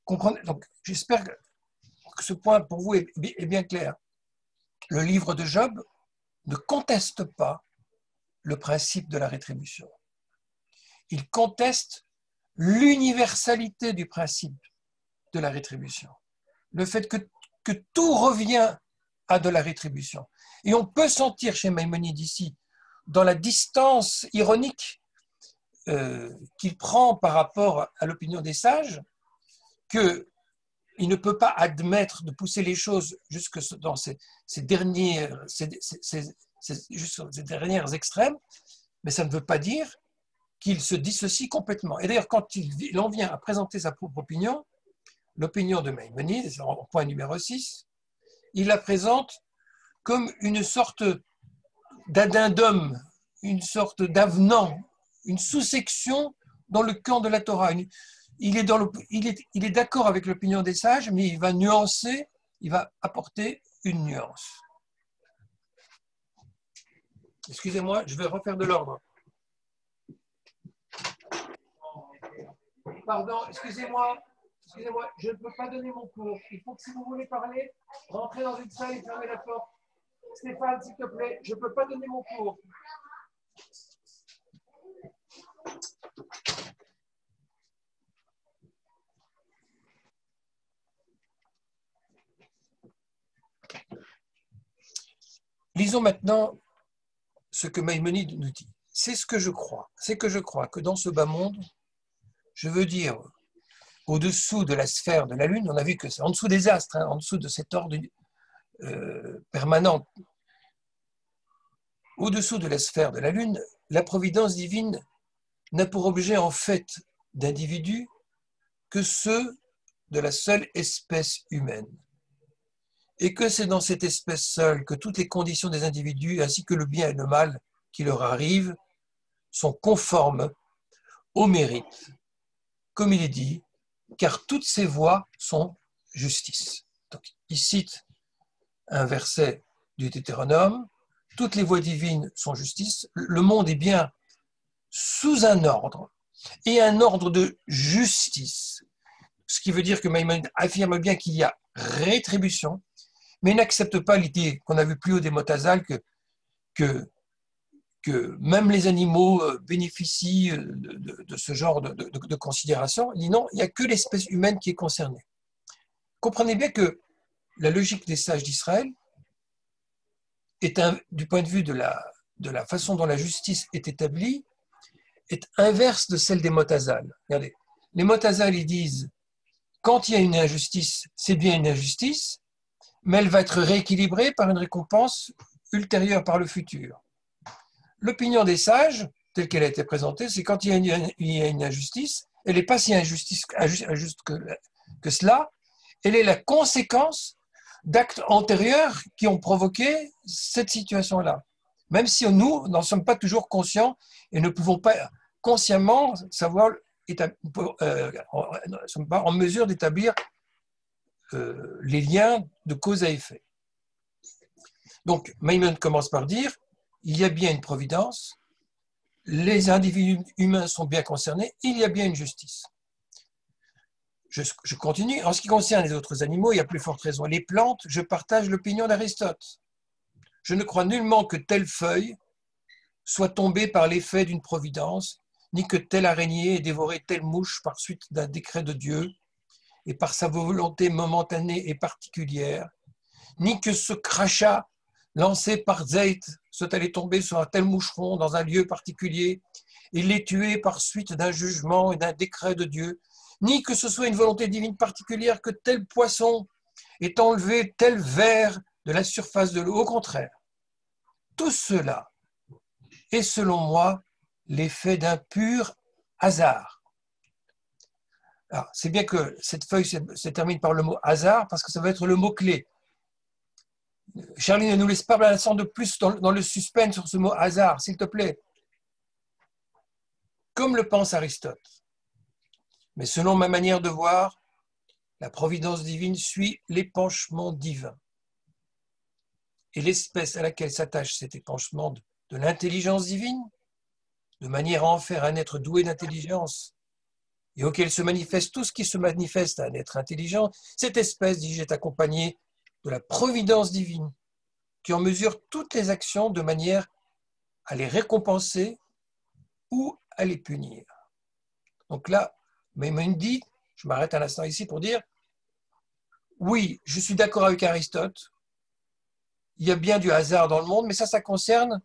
Comprenez? Donc, j'espère que ce point pour vous est bien clair. Le livre de Job ne conteste pas le principe de la rétribution. Il conteste l'universalité du principe de la rétribution. Le fait que tout revient à de la rétribution. Et on peut sentir chez Maïmonide ici, dans la distance ironique qu'il prend par rapport à l'opinion des sages, qu'il ne peut pas admettre de pousser les choses jusque dans ces derniers extrêmes, mais ça ne veut pas dire qu'il se dissocie complètement. Et d'ailleurs, quand il en vient à présenter sa propre opinion, l'opinion de Maïmonide, c'est en point numéro 6, il la présente comme une sorte d'addendum, une sorte d'avenant, une sous-section dans le camp de la Torah. Il est d'accord avec l'opinion des sages, mais il va nuancer, il va apporter une nuance. Excusez-moi, je vais refaire de l'ordre. Pardon, excusez-moi, je ne peux pas donner mon cours. Il faut que si vous voulez parler, rentrez dans une salle et fermez la porte. Stéphane, s'il te plaît, je ne peux pas donner mon cours. Lisons maintenant ce que Maïmonide nous dit. C'est ce que je crois. C'est que je crois que dans ce bas monde, je veux dire, au-dessous de la sphère de la Lune, on a vu que c'est en dessous des astres, en dessous de cet ordre permanent, au-dessous de la sphère de la Lune, la providence divine n'a pour objet en fait d'individus que ceux de la seule espèce humaine. Et que c'est dans cette espèce seule que toutes les conditions des individus, ainsi que le bien et le mal qui leur arrivent, sont conformes au mérite, comme il est dit, car toutes ces voies sont justice. Donc, il cite un verset du Deutéronome, toutes les voies divines sont justice, le monde est bien sous un ordre, et un ordre de justice, ce qui veut dire que Maïmonide affirme bien qu'il y a rétribution, mais n'accepte pas l'idée qu'on a vu plus haut des Motazal que même les animaux bénéficient de ce genre de considération. Il dit non, il n'y a que l'espèce humaine qui est concernée. Comprenez bien que la logique des sages d'Israël est, du point de vue de la façon dont la justice est établie, est inverse de celle des Motazal. Regardez, les Motazal, ils disent quand il y a une injustice, c'est bien une injustice, mais elle va être rééquilibrée par une récompense ultérieure par le futur. L'opinion des sages, telle qu'elle a été présentée, c'est quand il y a une injustice, elle n'est pas si injuste que cela, elle est la conséquence d'actes antérieurs qui ont provoqué cette situation-là. Même si nous n'en sommes pas toujours conscients et ne pouvons pas consciemment savoir, ne sommes pas en mesure d'établir les liens de cause à effet. Donc, Maïmonide commence par dire il y a bien une providence, les individus humains sont bien concernés, il y a bien une justice. Je continue. En ce qui concerne les autres animaux, il y a plus forte raison. Les plantes, je partage l'opinion d'Aristote. Je ne crois nullement que telle feuille soit tombée par l'effet d'une providence, ni que telle araignée ait dévoré telle mouche par suite d'un décret de Dieu et par sa volonté momentanée et particulière, ni que ce crachat lancé par Zeit soit allé tomber sur un tel moucheron dans un lieu particulier et l'ait tué par suite d'un jugement et d'un décret de Dieu, ni que ce soit une volonté divine particulière que tel poisson ait enlevé tel ver de la surface de l'eau. Au contraire, tout cela est selon moi l'effet d'un pur hasard. C'est bien que cette feuille se termine par le mot hasard parce que ça va être le mot-clé. Charlie, ne nous laisse pas un instant de plus dans le suspense sur ce mot hasard, s'il te plaît. Comme le pense Aristote. Mais selon ma manière de voir, la providence divine suit l'épanchement divin. Et l'espèce à laquelle s'attache cet épanchement de l'intelligence divine, de manière à en faire un être doué d'intelligence, et auquel se manifeste tout ce qui se manifeste à un être intelligent, cette espèce, dis-je, est accompagnée de la providence divine, qui en mesure toutes les actions de manière à les récompenser ou à les punir. Donc là, Maïmonide dit, je m'arrête un instant ici pour dire, oui, je suis d'accord avec Aristote, il y a bien du hasard dans le monde, mais ça concerne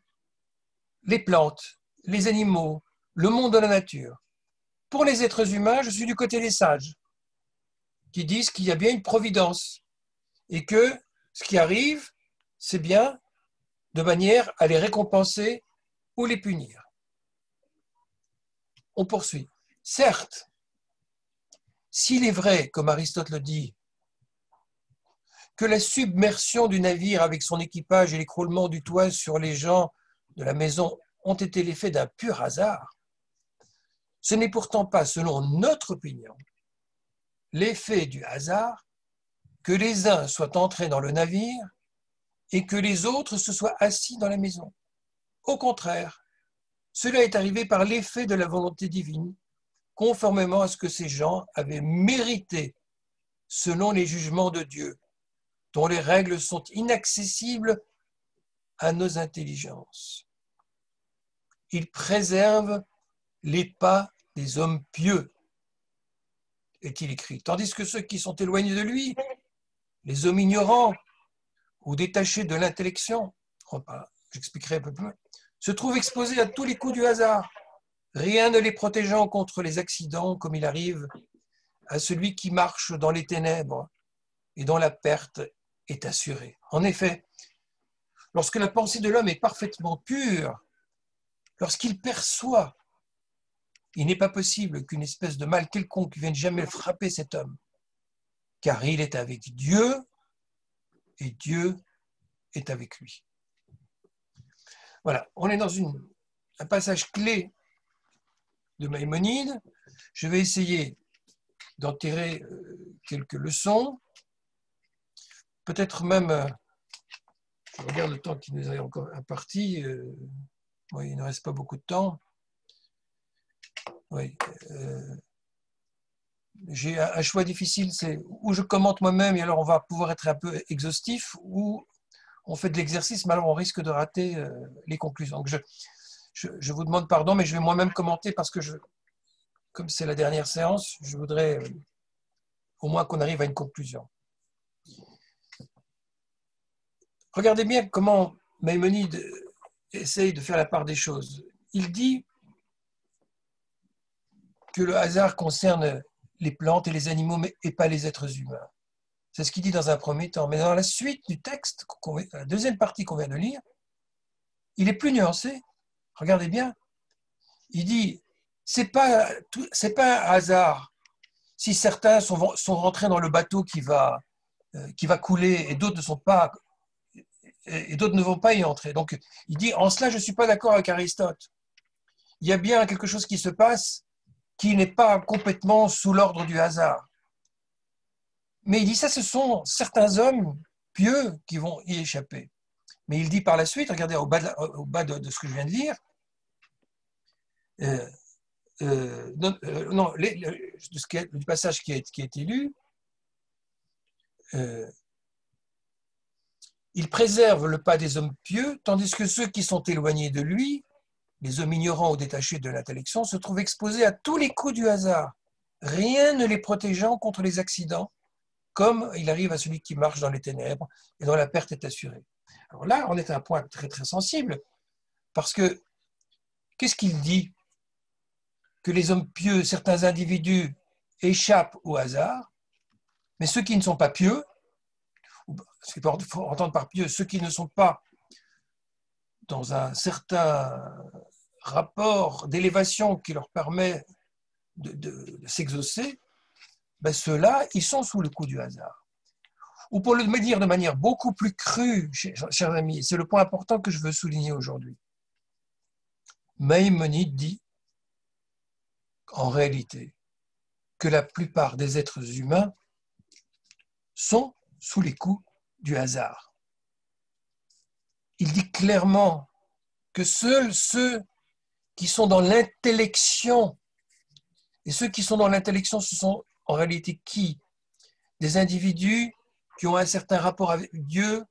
les plantes, les animaux, le monde de la nature. Pour les êtres humains, je suis du côté des sages, qui disent qu'il y a bien une providence et que ce qui arrive, c'est bien de manière à les récompenser ou les punir. On poursuit. Certes, s'il est vrai, comme Aristote le dit, que la submersion du navire avec son équipage et l'écroulement du toit sur les gens de la maison ont été l'effet d'un pur hasard, ce n'est pourtant pas, selon notre opinion, l'effet du hasard que les uns soient entrés dans le navire et que les autres se soient assis dans la maison. Au contraire, cela est arrivé par l'effet de la volonté divine, conformément à ce que ces gens avaient mérité selon les jugements de Dieu, dont les règles sont inaccessibles à nos intelligences. Il préserve les pas des hommes pieux, est-il écrit, tandis que ceux qui sont éloignés de lui, les hommes ignorants ou détachés de l'intellection, j'expliquerai un peu plus, se trouvent exposés à tous les coups du hasard, rien ne les protégeant contre les accidents comme il arrive à celui qui marche dans les ténèbres et dont la perte est assurée. En effet, lorsque la pensée de l'homme est parfaitement pure, lorsqu'il perçoit, il n'est pas possible qu'une espèce de mal quelconque vienne jamais frapper cet homme, car il est avec Dieu et Dieu est avec lui. Voilà, on est dans un passage clé de Maïmonide. Je vais essayer d'en tirer quelques leçons. Peut-être même, je regarde le temps qui nous est encore imparti, il ne reste pas beaucoup de temps. Oui, j'ai un choix difficile, c'est où je commente moi-même et alors on va pouvoir être un peu exhaustif, ou on fait de l'exercice, mais alors on risque de rater les conclusions. Donc je vous demande pardon, mais je vais moi-même commenter parce que comme c'est la dernière séance, je voudrais au moins qu'on arrive à une conclusion. Regardez bien comment Maïmonide essaye de faire la part des choses. Il dit que le hasard concerne les plantes et les animaux, et pas les êtres humains. C'est ce qu'il dit dans un premier temps. Mais dans la suite du texte, la deuxième partie qu'on vient de lire, il est plus nuancé. Regardez bien. Il dit, c'est pas un hasard si certains sont rentrés dans le bateau qui va couler et d'autres ne vont pas y entrer. Donc, il dit, en cela, je ne suis pas d'accord avec Aristote. Il y a bien quelque chose qui se passe qui n'est pas complètement sous l'ordre du hasard. Mais il dit ça, ce sont certains hommes pieux qui vont y échapper. Mais il dit par la suite, regardez au bas de ce que je viens de lire, du passage qui a été lu, il préserve le pas des hommes pieux, tandis que ceux qui sont éloignés de lui, les hommes ignorants ou détachés de l'intellection, se trouvent exposés à tous les coups du hasard, rien ne les protégeant contre les accidents, comme il arrive à celui qui marche dans les ténèbres et dont la perte est assurée. Alors là, on est à un point très très sensible, parce que qu'est-ce qu'il dit? Que les hommes pieux, certains individus, échappent au hasard, mais ceux qui ne sont pas pieux, il faut entendre par pieux, ceux qui ne sont pas dans un certain rapport d'élévation qui leur permet de s'exaucer, ben ceux-là, ils sont sous le coup du hasard. Ou pour le dire de manière beaucoup plus crue, chers amis, c'est le point important que je veux souligner aujourd'hui. Maïmonide dit, en réalité, que la plupart des êtres humains sont sous les coups du hasard. Il dit clairement que seuls ceux qui sont dans l'intellection, et ceux qui sont dans l'intellection, ce sont en réalité qui? Des individus qui ont un certain rapport avec Dieu,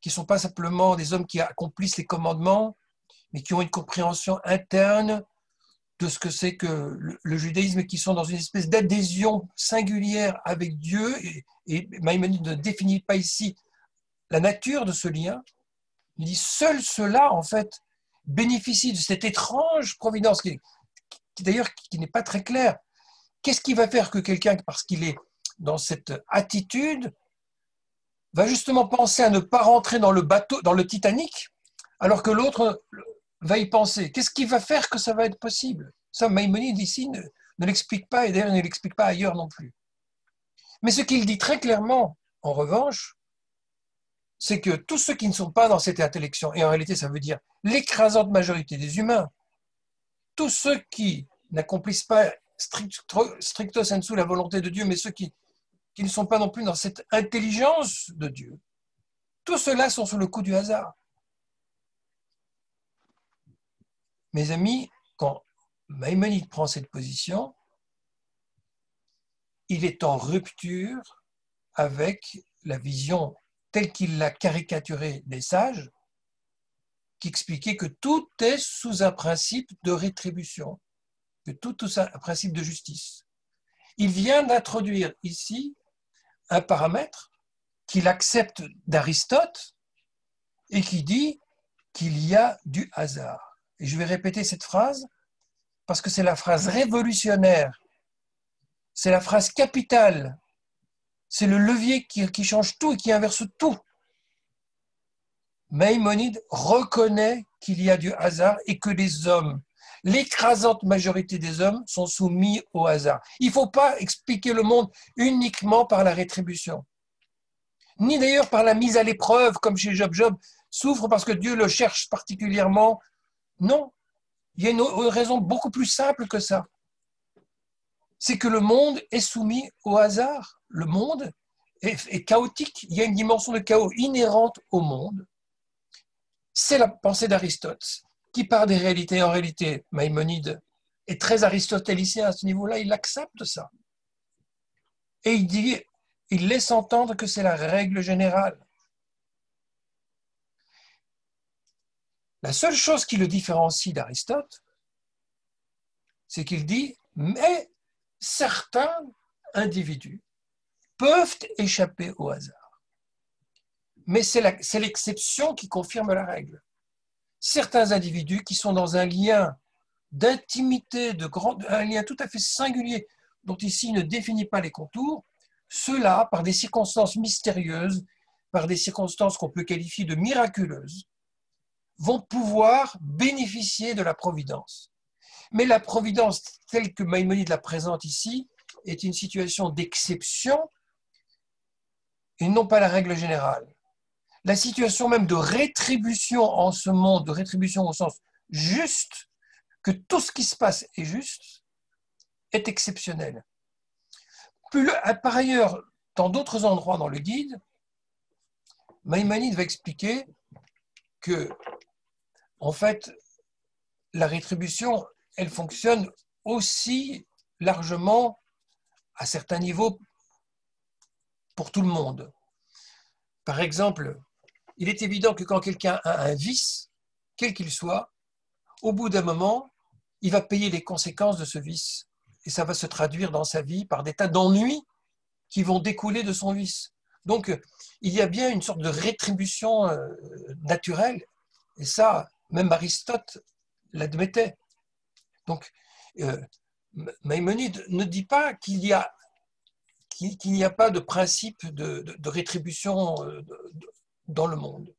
qui ne sont pas simplement des hommes qui accomplissent les commandements, mais qui ont une compréhension interne de ce que c'est que le judaïsme, qui sont dans une espèce d'adhésion singulière avec Dieu, et Maïmonide ne définit pas ici la nature de ce lien. Il dit seuls ceux-là, en fait, bénéficient de cette étrange providence, qui d'ailleurs qui n'est pas très claire. Qu'est-ce qui va faire que quelqu'un, parce qu'il est dans cette attitude, va justement penser à ne pas rentrer dans le bateau, dans le Titanic, alors que l'autre va y penser? Qu'est-ce qui va faire que ça va être possible? Ça, Maïmonide ici ne l'explique pas, et d'ailleurs ne l'explique pas ailleurs non plus. Mais ce qu'il dit très clairement, en revanche, c'est que tous ceux qui ne sont pas dans cette intellection, et en réalité ça veut dire l'écrasante majorité des humains, tous ceux qui n'accomplissent pas stricto sensu la volonté de Dieu, mais ceux qui ne sont pas non plus dans cette intelligence de Dieu, tous ceux-là sont sous le coup du hasard. Mes amis, quand Maïmonide prend cette position, il est en rupture avec la vision telle qu'il l'a caricaturée des sages, qui expliquait que tout est sous un principe de rétribution, que tout est un principe de justice. Il vient d'introduire ici un paramètre qu'il accepte d'Aristote et qui dit qu'il y a du hasard. Et je vais répéter cette phrase parce que c'est la phrase révolutionnaire, c'est la phrase capitale, c'est le levier qui change tout et qui inverse tout. Maïmonide reconnaît qu'il y a du hasard et que les hommes, l'écrasante majorité des hommes, sont soumis au hasard. Il ne faut pas expliquer le monde uniquement par la rétribution, ni d'ailleurs par la mise à l'épreuve, comme chez Job. Job souffre parce que Dieu le cherche particulièrement. Non, il y a une raison beaucoup plus simple que ça. C'est que le monde est soumis au hasard. Le monde est chaotique. Il y a une dimension de chaos inhérente au monde. C'est la pensée d'Aristote qui part des réalités. En réalité, Maïmonide est très aristotélicien à ce niveau-là. Il accepte ça. Et il laisse entendre que c'est la règle générale. La seule chose qui le différencie d'Aristote, c'est qu'il dit « mais certains individus peuvent échapper au hasard. » Mais c'est l'exception qui confirme la règle. Certains individus qui sont dans un lien d'intimité, un lien tout à fait singulier, dont ici il ne définit pas les contours, ceux-là, par des circonstances mystérieuses, par des circonstances qu'on peut qualifier de miraculeuses, vont pouvoir bénéficier de la providence. Mais la providence, telle que Maïmonide la présente ici, est une situation d'exception et non pas la règle générale. La situation même de rétribution en ce monde, de rétribution au sens juste, que tout ce qui se passe est juste, est exceptionnelle. Par ailleurs, dans d'autres endroits dans le guide, Maïmonide va expliquer que, en fait, la rétribution, elle fonctionne aussi largement à certains niveaux pour tout le monde. Par exemple, il est évident que quand quelqu'un a un vice, quel qu'il soit, au bout d'un moment, il va payer les conséquences de ce vice. Et ça va se traduire dans sa vie par des tas d'ennuis qui vont découler de son vice. Donc, il y a bien une sorte de rétribution naturelle. Et ça, même Aristote l'admettait. Donc, Maïmonide ne dit pas qu'il n'y a pas de principe de rétribution dans le monde.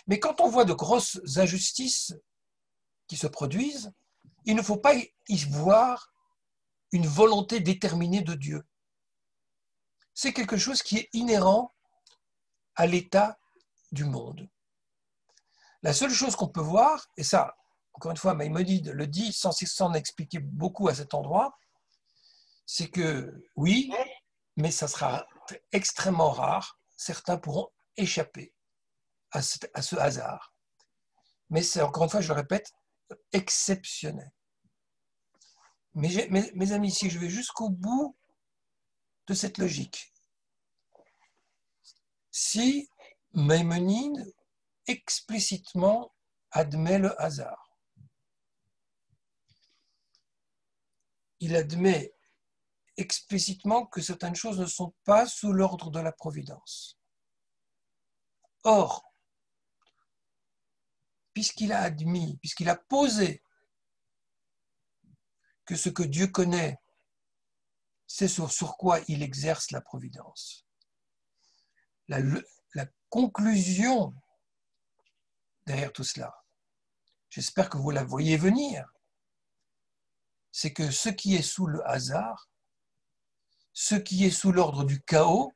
Mais quand on voit de grosses injustices qui se produisent, il ne faut pas y voir une volonté déterminée de Dieu. C'est quelque chose qui est inhérent à l'état du monde. La seule chose qu'on peut voir, et ça, encore une fois, Maïmonide le dit sans expliquer beaucoup à cet endroit, c'est que oui, mais ça sera extrêmement rare. Certains pourront échapper à ce hasard. Mais c'est, encore une fois, je le répète, exceptionnel. Mais mes amis, si je vais jusqu'au bout de cette logique, si Maïmonide explicitement admet le hasard, il admet explicitement que certaines choses ne sont pas sous l'ordre de la providence. Or, puisqu'il a admis, puisqu'il a posé que ce que Dieu connaît, c'est sur quoi il exerce la providence. La conclusion derrière tout cela, j'espère que vous la voyez venir, c'est que ce qui est sous le hasard, ce qui est sous l'ordre du chaos,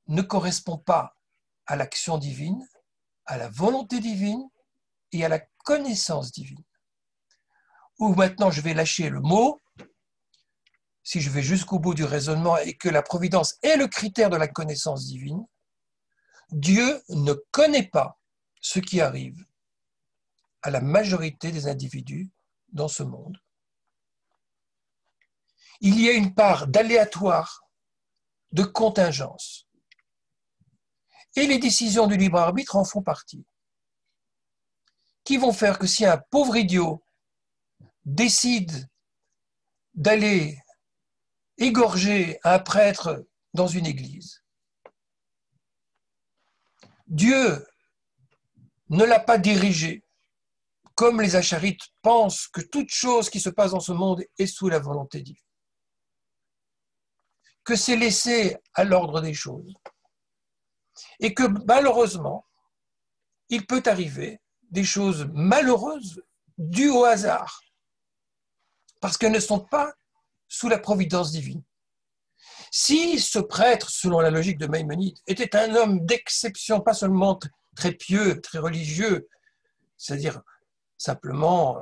ne correspond pas à l'action divine, à la volonté divine et à la connaissance divine. Ou maintenant je vais lâcher le mot, si je vais jusqu'au bout du raisonnement et que la providence est le critère de la connaissance divine, Dieu ne connaît pas ce qui arrive à la majorité des individus dans ce monde. Il y a une part d'aléatoire, de contingence. Et les décisions du libre arbitre en font partie. Qui vont faire que si un pauvre idiot décide d'aller égorger un prêtre dans une église, Dieu ne l'a pas dirigé, comme les acharites pensent que toute chose qui se passe dans ce monde est sous la volonté divine, que c'est laissé à l'ordre des choses, et que malheureusement, il peut arriver des choses malheureuses dues au hasard, parce qu'elles ne sont pas sous la providence divine. Si ce prêtre, selon la logique de Maïmonide, était un homme d'exception, pas seulement très pieux, très religieux, c'est-à-dire simplement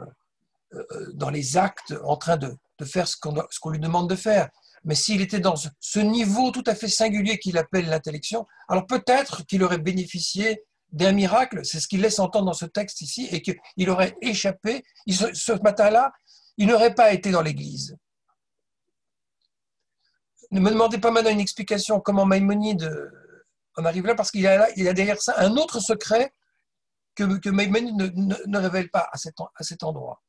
dans les actes en train de faire ce qu'on lui demande de faire, mais s'il était dans ce niveau tout à fait singulier qu'il appelle l'intellection, alors peut-être qu'il aurait bénéficié d'un miracle, c'est ce qu'il laisse entendre dans ce texte ici, et qu'il aurait échappé, ce matin-là, il n'aurait pas été dans l'église. Ne me demandez pas maintenant une explication comment Maïmonide en arrive là, parce qu'il y a derrière ça un autre secret que Maïmonide ne révèle pas à cet endroit.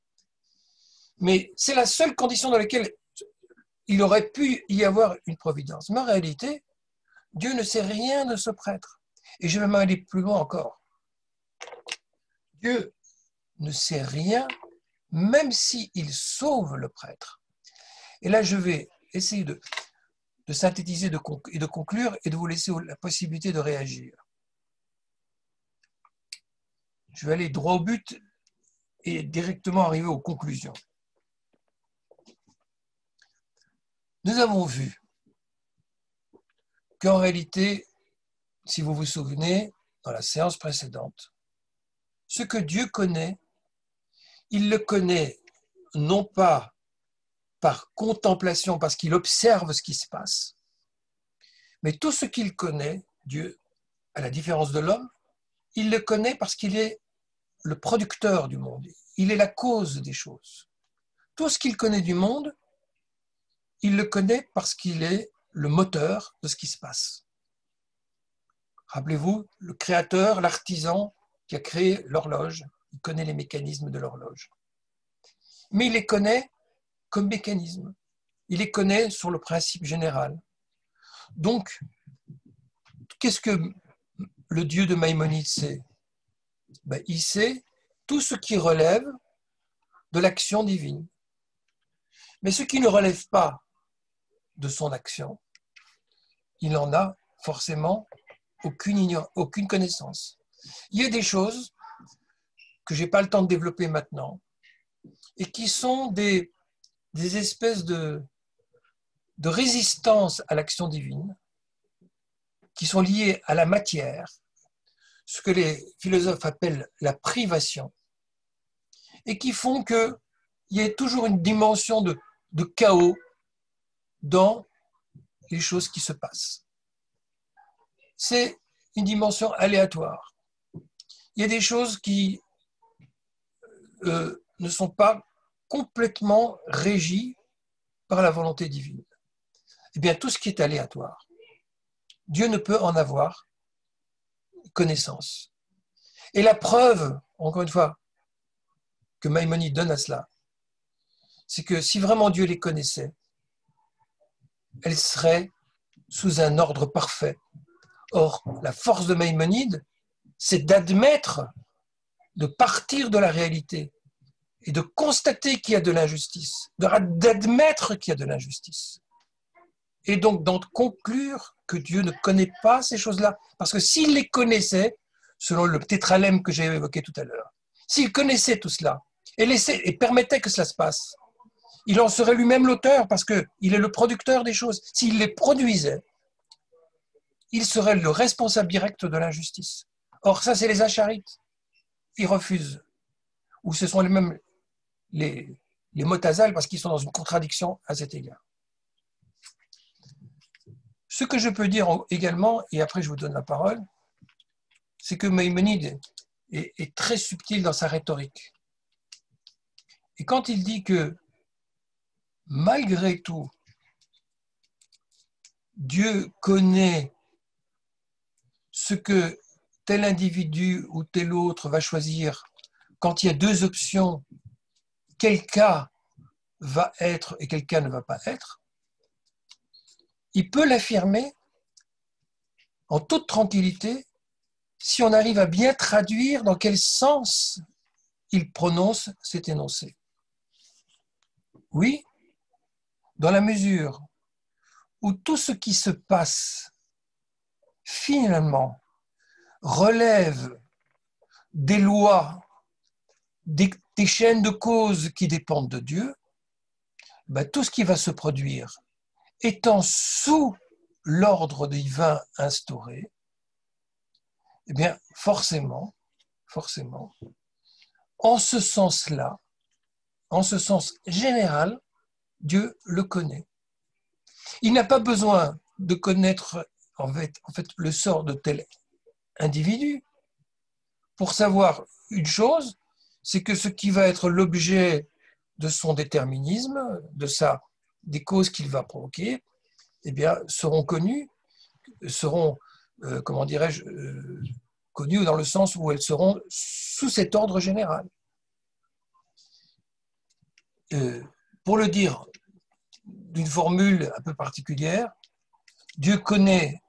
Mais c'est la seule condition dans laquelle il aurait pu y avoir une providence. Mais en réalité, Dieu ne sait rien de ce prêtre. Et je vais même aller plus loin encore. Dieu ne sait rien, même s'il sauve le prêtre. Et là, je vais essayer de synthétiser et de conclure et de vous laisser la possibilité de réagir. Je vais aller droit au but et directement arriver aux conclusions. Nous avons vu qu'en réalité, si vous vous souvenez, dans la séance précédente, ce que Dieu connaît, il le connaît non pas par contemplation, parce qu'il observe ce qui se passe, mais tout ce qu'il connaît, Dieu, à la différence de l'homme, il le connaît parce qu'il est le producteur du monde. Il est la cause des choses. Tout ce qu'il connaît du monde, il le connaît parce qu'il est le moteur de ce qui se passe. Rappelez-vous, le créateur, l'artisan qui a créé l'horloge, il connaît les mécanismes de l'horloge. Mais il les connaît comme mécanisme. Il les connaît sur le principe général. Donc, qu'est-ce que le Dieu de Maïmonide sait? Il sait tout ce qui relève de l'action divine. Mais ce qui ne relève pas de son action, il n'en a forcément aucune connaissance. Il y a des choses que je n'ai pas le temps de développer maintenant et qui sont des espèces de résistance à l'action divine qui sont liées à la matière, ce que les philosophes appellent la privation, et qui font qu'il y ait toujours une dimension de chaos dans les choses qui se passent. C'est une dimension aléatoire. Il y a des choses qui ne sont pas complètement régies par la volonté divine. Eh bien, tout ce qui est aléatoire, Dieu ne peut en avoir connaissance. Et la preuve, encore une fois, que Maïmonide donne à cela, c'est que si vraiment Dieu les connaissait, elle serait sous un ordre parfait. Or, la force de Maïmonide, c'est d'admettre, de partir de la réalité et de constater qu'il y a de l'injustice, d'admettre qu'il y a de l'injustice. Et donc d'en conclure que Dieu ne connaît pas ces choses-là. Parce que s'il les connaissait, selon le tétralemme que j'ai évoqué tout à l'heure, s'il connaissait tout cela et permettait que cela se passe, il en serait lui-même l'auteur parce qu'il est le producteur des choses. S'il les produisait, il serait le responsable direct de l'injustice. Or, ça, c'est les acharites. Ils refusent. Ou ce sont même les motazales parce qu'ils sont dans une contradiction à cet égard. Ce que je peux dire également, et après je vous donne la parole, c'est que Maïmonide est très subtil dans sa rhétorique. Et quand il dit que malgré tout, Dieu connaît ce que tel individu ou tel autre va choisir quand il y a deux options, quel cas va être et quel cas ne va pas être, il peut l'affirmer en toute tranquillité si on arrive à bien traduire dans quel sens il prononce cet énoncé. Oui, dans la mesure où tout ce qui se passe finalement relève des lois, des chaînes de causes qui dépendent de Dieu, tout ce qui va se produire étant sous l'ordre divin instauré, eh bien forcément, en ce sens-là, en ce sens général, Dieu le connaît. Il n'a pas besoin de connaître en fait le sort de tel individu pour savoir une chose, c'est que ce qui va être l'objet de son déterminisme, des causes qu'il va provoquer, eh bien, seront connues, connues dans le sens où elles seront sous cet ordre général. Pour le dire d'une formule un peu particulière, Dieu connaît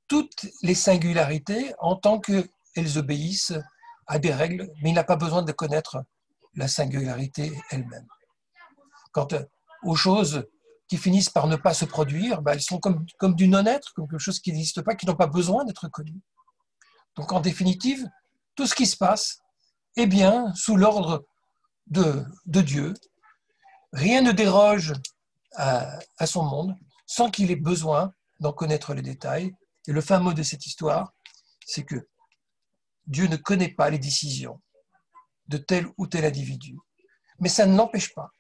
toutes les singularités en tant qu'elles obéissent à des règles, mais il n'a pas besoin de connaître la singularité elle-même. Quant aux choses qui finissent par ne pas se produire, elles sont comme du non-être, comme quelque chose qui n'existe pas, qui n'ont pas besoin d'être connu. Donc en définitive, tout ce qui se passe est bien sous l'ordre de Dieu. Rien ne déroge à son monde sans qu'il ait besoin d'en connaître les détails. Et le fin mot de cette histoire, c'est que Dieu ne connaît pas les décisions de tel ou tel individu. Mais ça ne l'empêche pas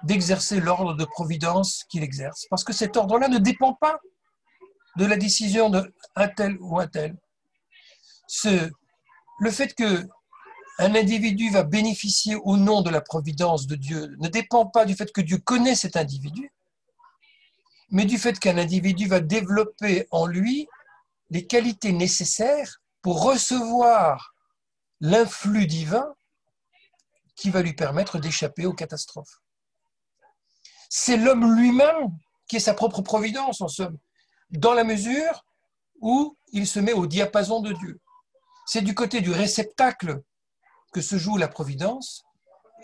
d'exercer l'ordre de providence qu'il exerce, parce que cet ordre-là ne dépend pas de la décision d'un tel ou un tel. Ce le fait que un individu va bénéficier ou non de la providence de Dieu ne dépend pas du fait que Dieu connaît cet individu, mais du fait qu'un individu va développer en lui les qualités nécessaires pour recevoir l'influx divin qui va lui permettre d'échapper aux catastrophes. C'est l'homme lui-même qui est sa propre providence, en somme, dans la mesure où il se met au diapason de Dieu. C'est du côté du réceptacle que se joue la providence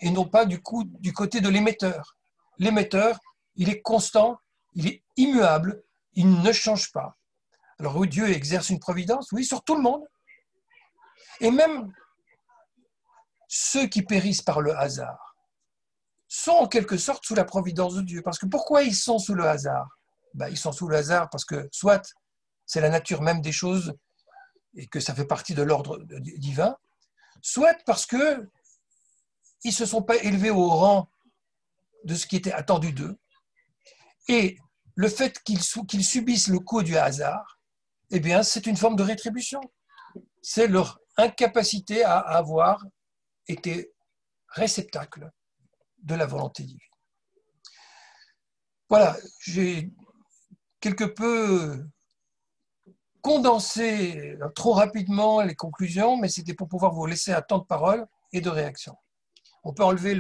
et non pas du côté de l'émetteur. L'émetteur, il est constant, il est immuable, il ne change pas. Alors oui, Dieu exerce une providence, oui, sur tout le monde. Et même ceux qui périssent par le hasard sont en quelque sorte sous la providence de Dieu. Parce que pourquoi ils sont sous le hasard? Ils sont sous le hasard parce que soit c'est la nature même des choses et que ça fait partie de l'ordre divin, soit parce qu'ils ne se sont pas élevés au rang de ce qui était attendu d'eux. Et le fait qu'ils subissent le coup du hasard, eh bien, c'est une forme de rétribution. C'est leur incapacité à avoir été réceptacle de la volonté divine. Voilà, j'ai quelque peu condensé trop rapidement les conclusions, mais c'était pour pouvoir vous laisser un temps de parole et de réaction. On peut enlever